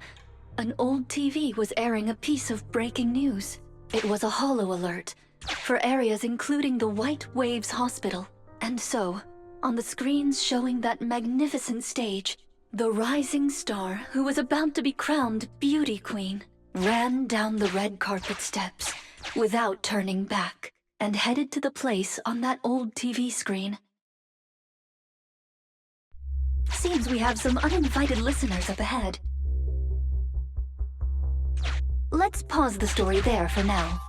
an old TV was airing a piece of breaking news. It was a holo alert for areas including the White Waves Hospital. And so, on the screens showing that magnificent stage, the rising star who was about to be crowned Beauty Queen ran down the red carpet steps without turning back and headed to the place on that old TV screen. Seems we have some uninvited listeners up ahead. Let's pause the story there for now.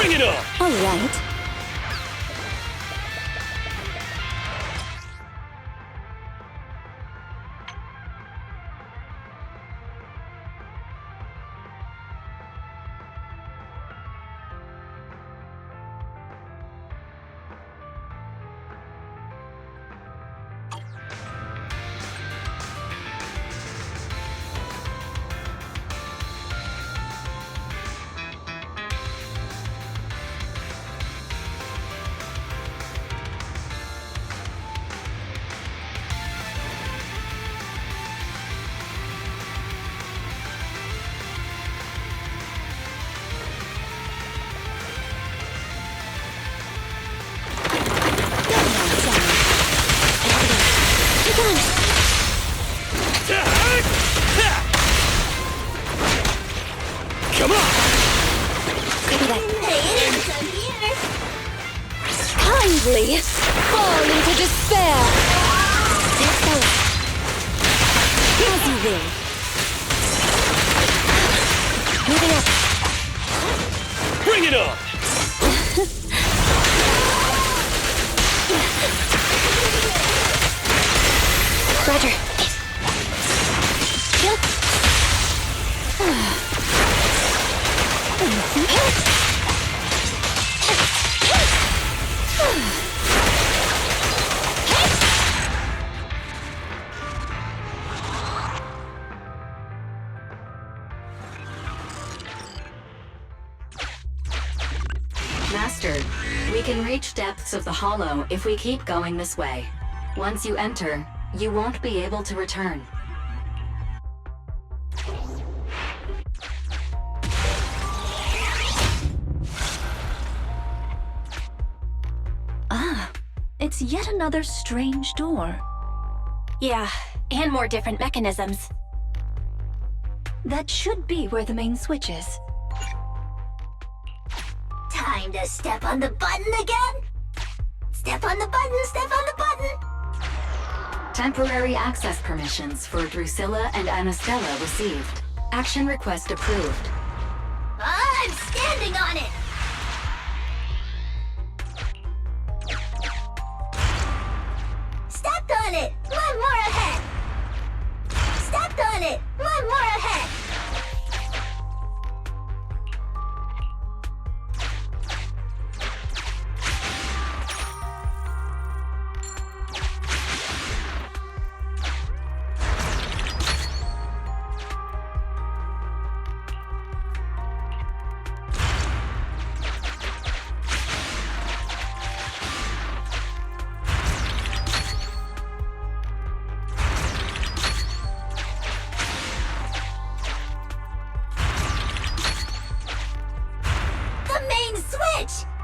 Bring it on! All right. Come on! Kindly fall into despair. As you will. Moving up. Bring it on! Roger. Master, we can reach depths of the hollow if we keep going this way. Once you enter, you won't be able to return. Ah, it's yet another strange door. Yeah, and more different mechanisms. That should be where the main switch is. Time to step on the button again? Step on the button, step on the button! Temporary access permissions for Drusilla and Anastella received. Action request approved. I'm standing on it! Stepped on it! One more ahead! Stepped on it! One more ahead!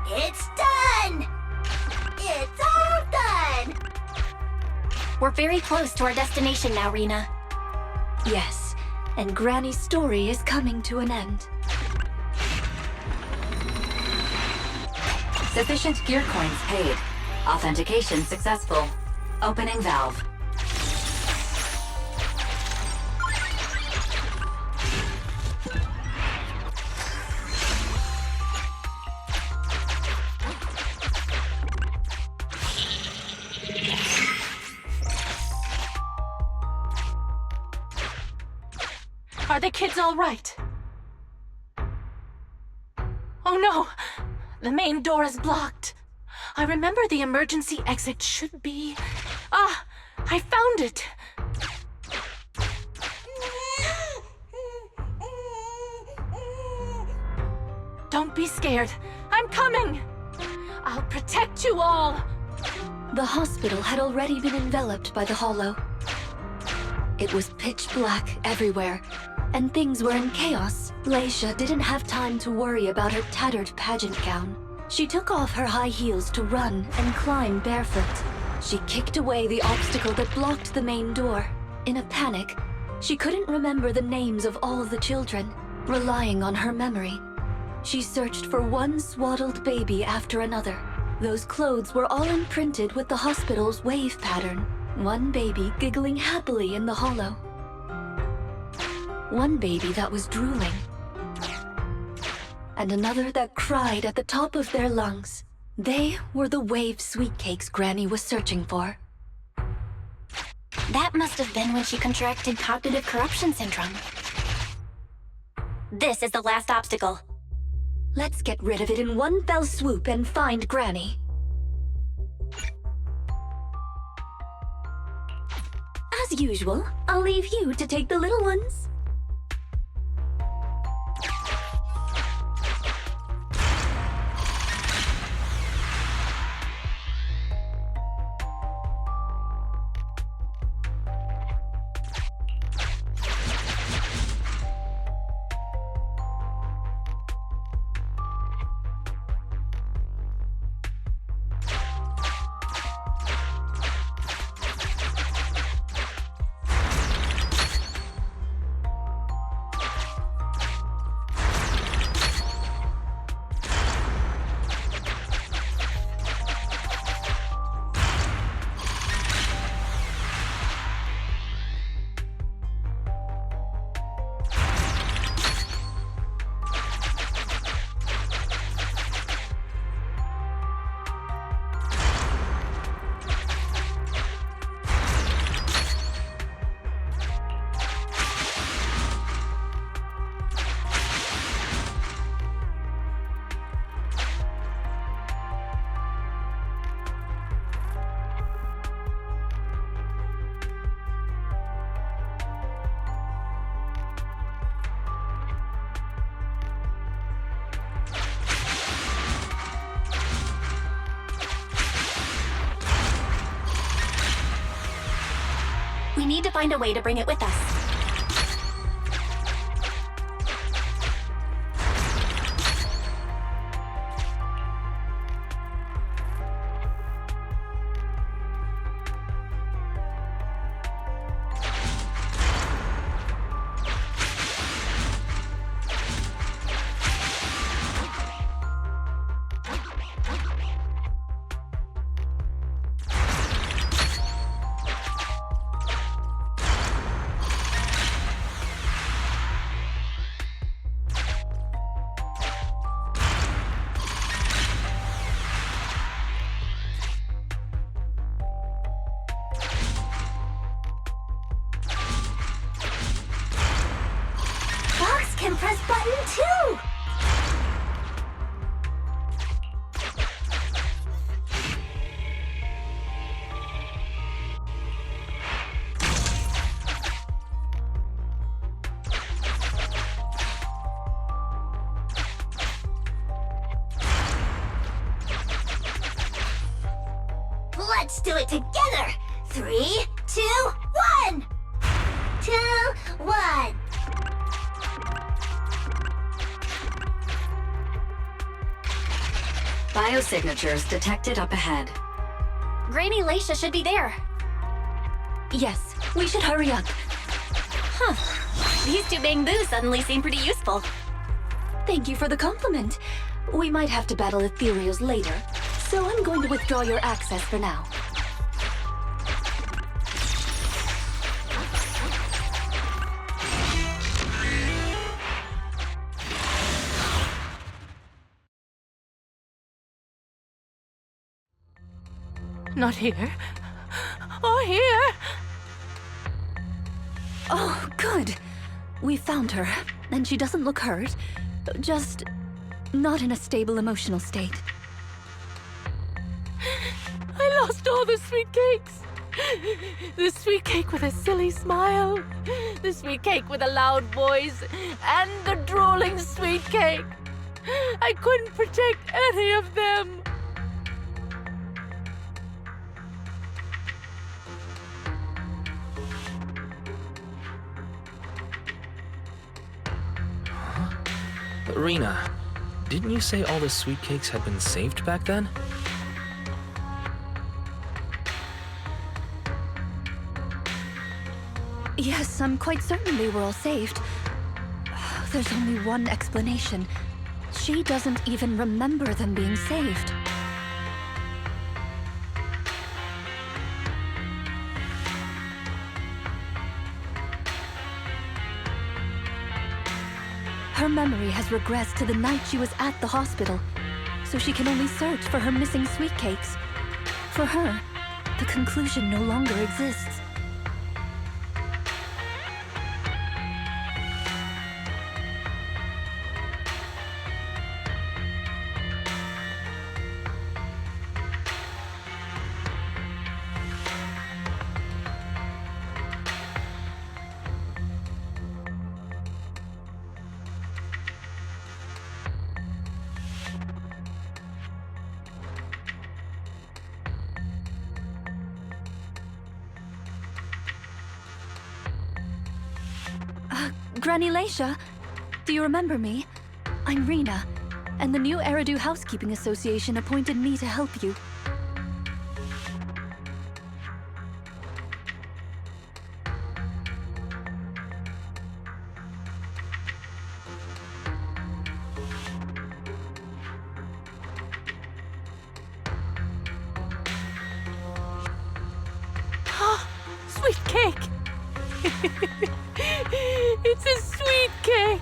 It's done! It's all done! We're very close to our destination now, Rina. Yes, and Granny's story is coming to an end. Sufficient gear coins paid. Authentication successful. Opening valve. Are the kids all right? Oh no! The main door is blocked. I remember the emergency exit should be... Ah! I found it! Don't be scared. I'm coming! I'll protect you all! The hospital had already been enveloped by the hollow. It was pitch black everywhere, and things were in chaos. Leisha didn't have time to worry about her tattered pageant gown. She took off her high heels to run and climb barefoot. She kicked away the obstacle that blocked the main door. In a panic, she couldn't remember the names of all the children. Relying on her memory, she searched for one swaddled baby after another. Those clothes were all imprinted with the hospital's wave pattern. One baby giggling happily in the hollow. One baby that was drooling. and another that cried at the top of their lungs. They were the wave sweet cakes Granny was searching for. That must have been when she contracted cognitive corruption syndrome. This is the last obstacle. Let's get rid of it in one fell swoop and find Granny. As usual, I'll leave you to take the little ones. We need to find a way to bring it with us. Can press button too! Let's do it together! 3, 2, 1! 2, 1! Biosignatures detected up ahead. Granny Leisha should be there. Yes, we should hurry up. These two bamboos suddenly seem pretty useful. Thank you for the compliment. We might have to battle ethereals later, so I'm going to withdraw your access for now. Not here. Or here. Oh, good. We found her, and she doesn't look hurt. Just not in a stable emotional state. I lost all the sweet cakes. The sweet cake with a silly smile. The sweet cake with a loud voice. And the drooling sweet cake. I couldn't protect any of them. Rina, didn't you say all the sweet cakes had been saved back then? Yes, I'm quite certain they were all saved. There's only one explanation. She doesn't even remember them being saved. Her Her memory has regressed to the night she was at the hospital, so she can only search for her missing sweet cakes. For her, the conclusion no longer exists. Granny Leisha, do you remember me? I'm Rina, and the new Eridu Housekeeping Association appointed me to help you. Sweet cake! It's a sweet cake!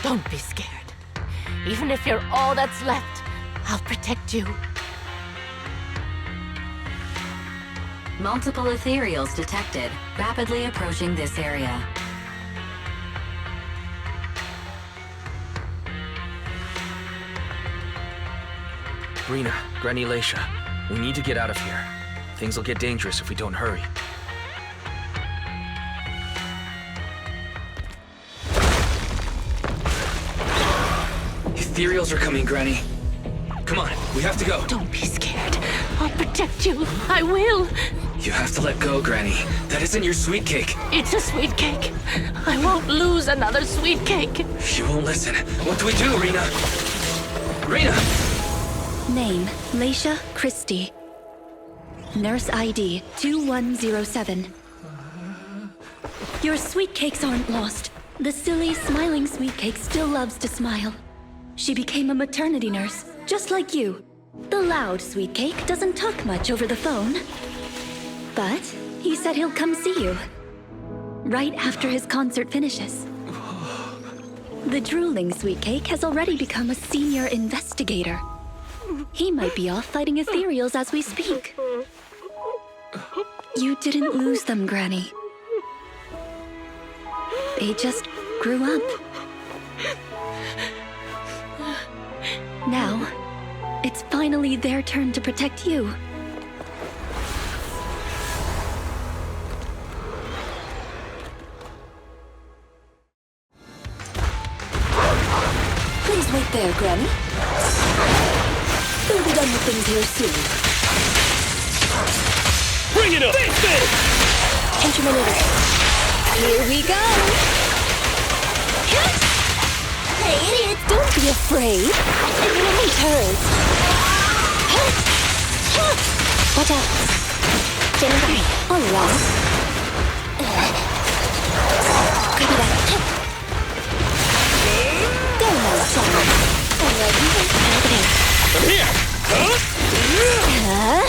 Don't be scared. Even if you're all that's left, I'll protect you. Multiple ethereals detected, rapidly approaching this area. Rina, Granny Leisha, we need to get out of here. Things will get dangerous if we don't hurry. Ethereals are coming, Granny. Come on, we have to go. Don't be scared. I'll protect you. I will. You have to let go, Granny. That isn't your sweet cake. It's a sweet cake. I won't lose another sweet cake. She won't listen. What do we do, Rina? Rina! Name, Leisha Christie. Nurse ID, 2107. Your sweet cakes aren't lost. The silly, smiling sweet cake still loves to smile. She became a maternity nurse, just like you. The loud sweet cake doesn't talk much over the phone. But he said he'll come see you. Right after his concert finishes. The drooling sweet cake has already become a senior investigator. He might be off fighting ethereals as we speak. You didn't lose them, Granny. They just grew up. Now, it's finally their turn to protect you. Please wait there, Granny. We'll be done with things here soon. Bring it up! Face! Enter maneuver. Here we go! Hey, idiots! Don't be afraid. It won't hurt. Watch out. Stand by. All right. Copy that. Go now, child. All right. I'm here! Huh?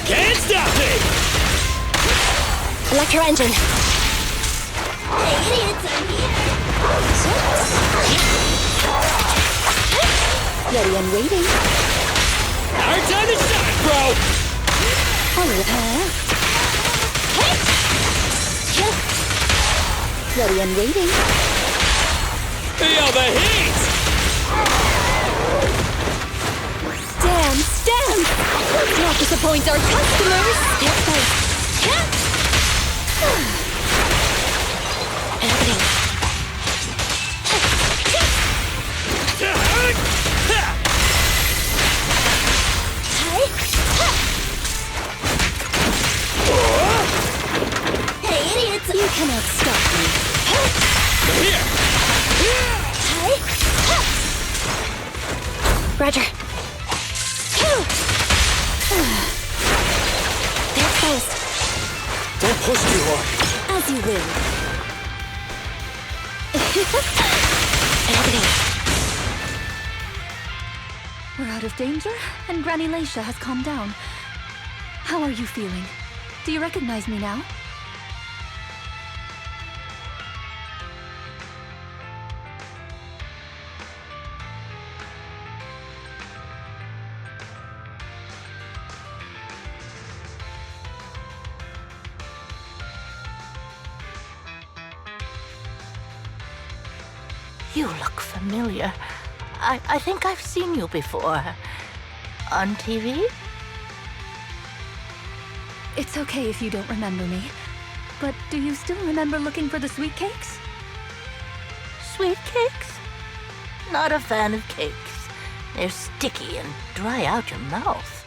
Can't stop me! Electro engine. Hey, idiots, I'm here. Ready and waiting. Our time to shine, bro! All right. Ready and waiting. Feel the heat! Stand! Let's not disappoint our customers! Happening. Hey, idiots! You cannot stop me. Here! Roger. They're fast. Don't push too hard. As you will. Happening. We're out of danger, and Granny Leisha has calmed down. How are you feeling? Do you recognize me now? You look familiar. I think I've seen you before. On TV? It's okay if you don't remember me. But do you still remember looking for the sweet cakes? Sweet cakes? Not a fan of cakes. They're sticky and dry out your mouth.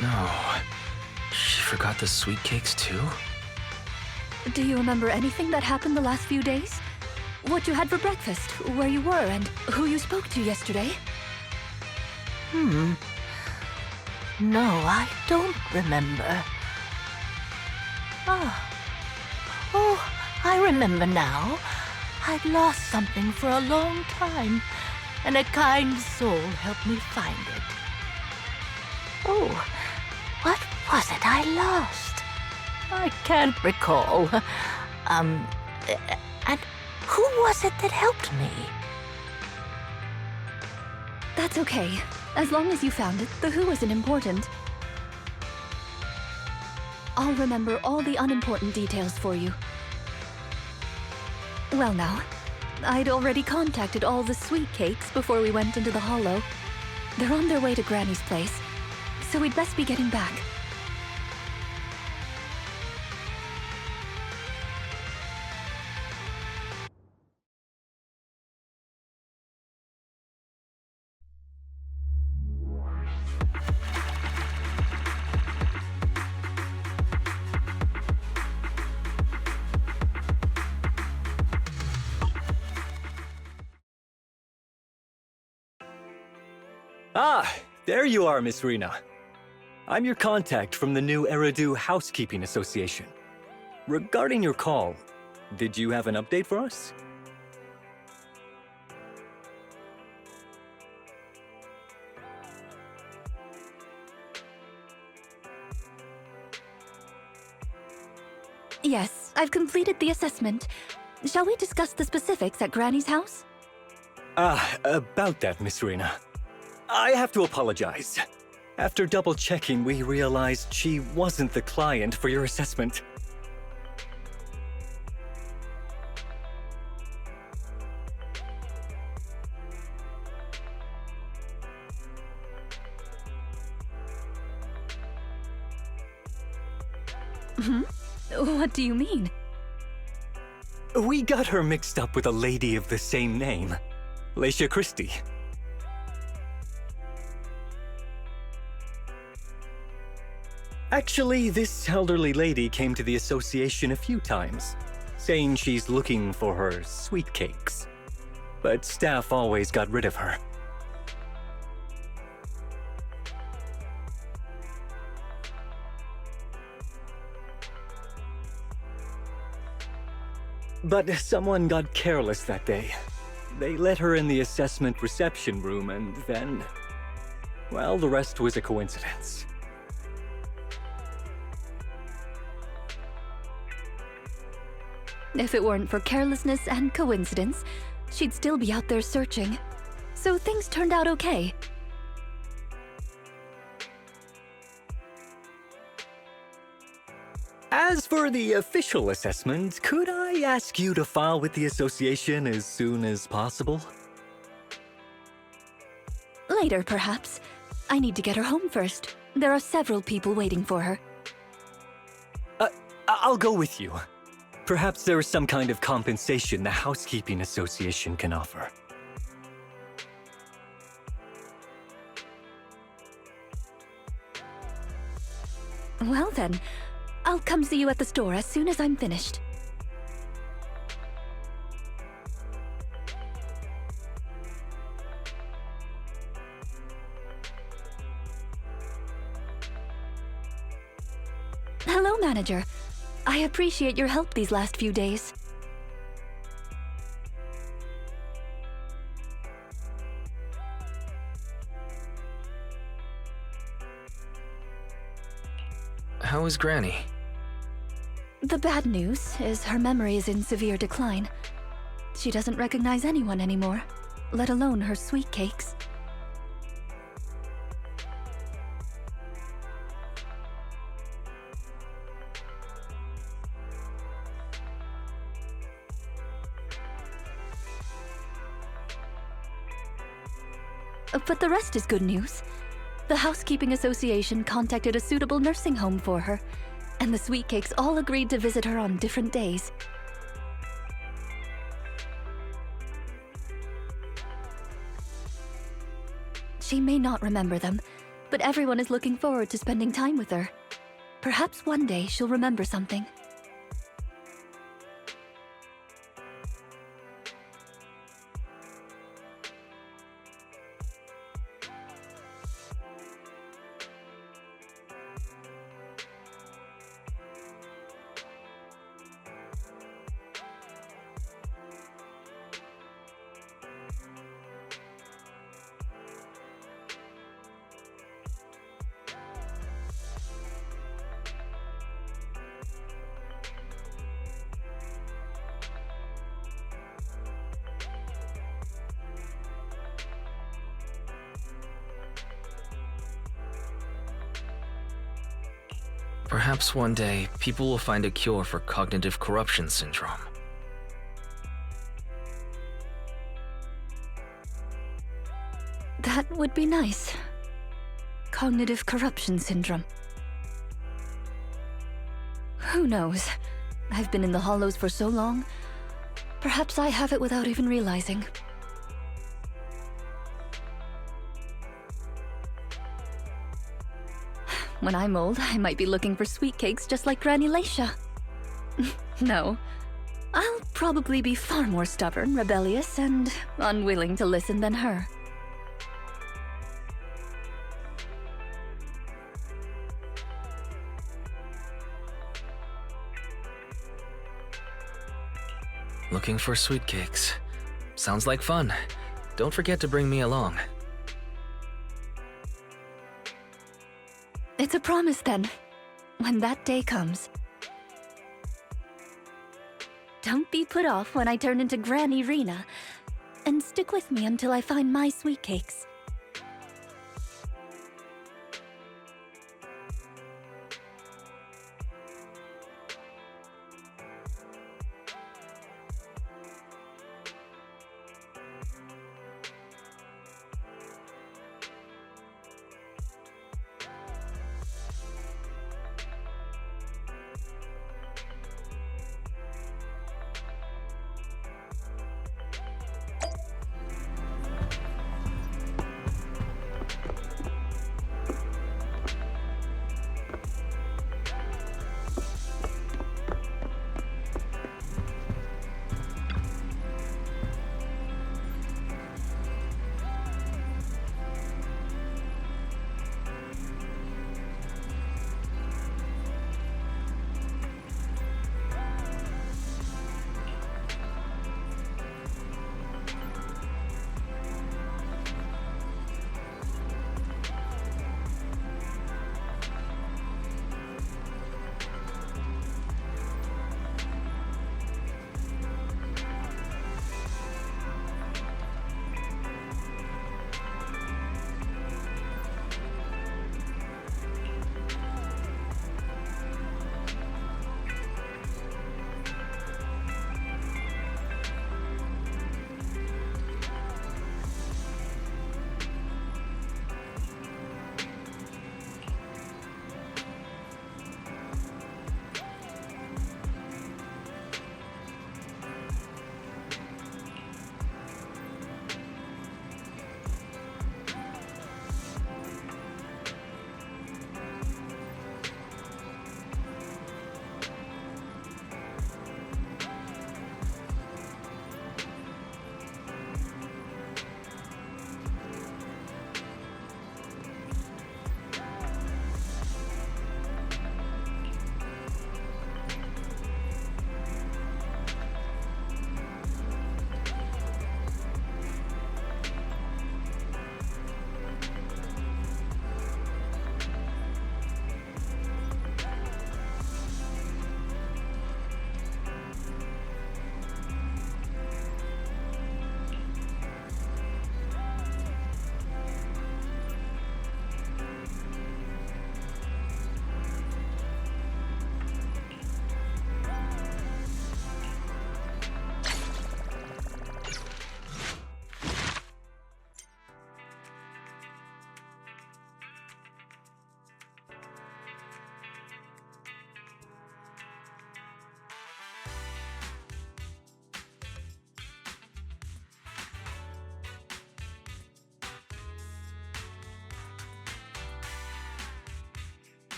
No. She forgot the sweet cakes too? Do you remember anything that happened the last few days? What you had for breakfast, where you were, and who you spoke to yesterday? No, I don't remember. Oh, I remember now. I'd lost something for a long time, and a kind soul helped me find it. Oh, what was it I lost? I can't recall. And who was it that helped me? That's okay. As long as you found it, the who isn't important. I'll remember all the unimportant details for you. Well now, I'd already contacted all the sweet cakes before we went into the hollow. They're on their way to Granny's place, so we'd best be getting back. Ah, there you are, Miss Rina. I'm your contact from the new Eridu Housekeeping Association. Regarding your call, did you have an update for us? Yes, I've completed the assessment. Shall we discuss the specifics at Granny's house? About that, Miss Rina. I have to apologize. After double-checking, we realized she wasn't the client for your assessment. What do you mean? We got her mixed up with a lady of the same name, Leisha Christie. Actually, this elderly lady came to the association a few times, saying she's looking for her sweet cakes. But staff always got rid of her. But someone got careless that day. They let her in the assessment reception room and then... well, the rest was a coincidence. If it weren't for carelessness and coincidence, she'd still be out there searching. So things turned out okay. As for the official assessment, could I ask you to file with the association as soon as possible? Later, perhaps. I need to get her home first. There are several people waiting for her. I'll go with you. Perhaps there is some kind of compensation the Housekeeping Association can offer. Well then, I'll come see you at the store as soon as I'm finished. Hello, Manager. I appreciate your help these last few days. How is Granny? The bad news is her memory is in severe decline. She doesn't recognize anyone anymore, let alone her sweet cakes. But the rest is good news. The Housekeeping Association contacted a suitable nursing home for her, and the sweet cakes all agreed to visit her on different days. She may not remember them, but everyone is looking forward to spending time with her. Perhaps one day she'll remember something. Perhaps one day, people will find a cure for cognitive corruption syndrome. That would be nice. Cognitive corruption syndrome. Who knows? I've been in the Hollows for so long. Perhaps I have it without even realizing. When I'm old, I might be looking for sweet cakes just like Granny Leisha. No. I'll probably be far more stubborn, rebellious, and unwilling to listen than her. Looking for sweet cakes. Sounds like fun. Don't forget to bring me along. It's a promise then, when that day comes. Don't be put off when I turn into Granny Rina, and stick with me until I find my sweet cakes.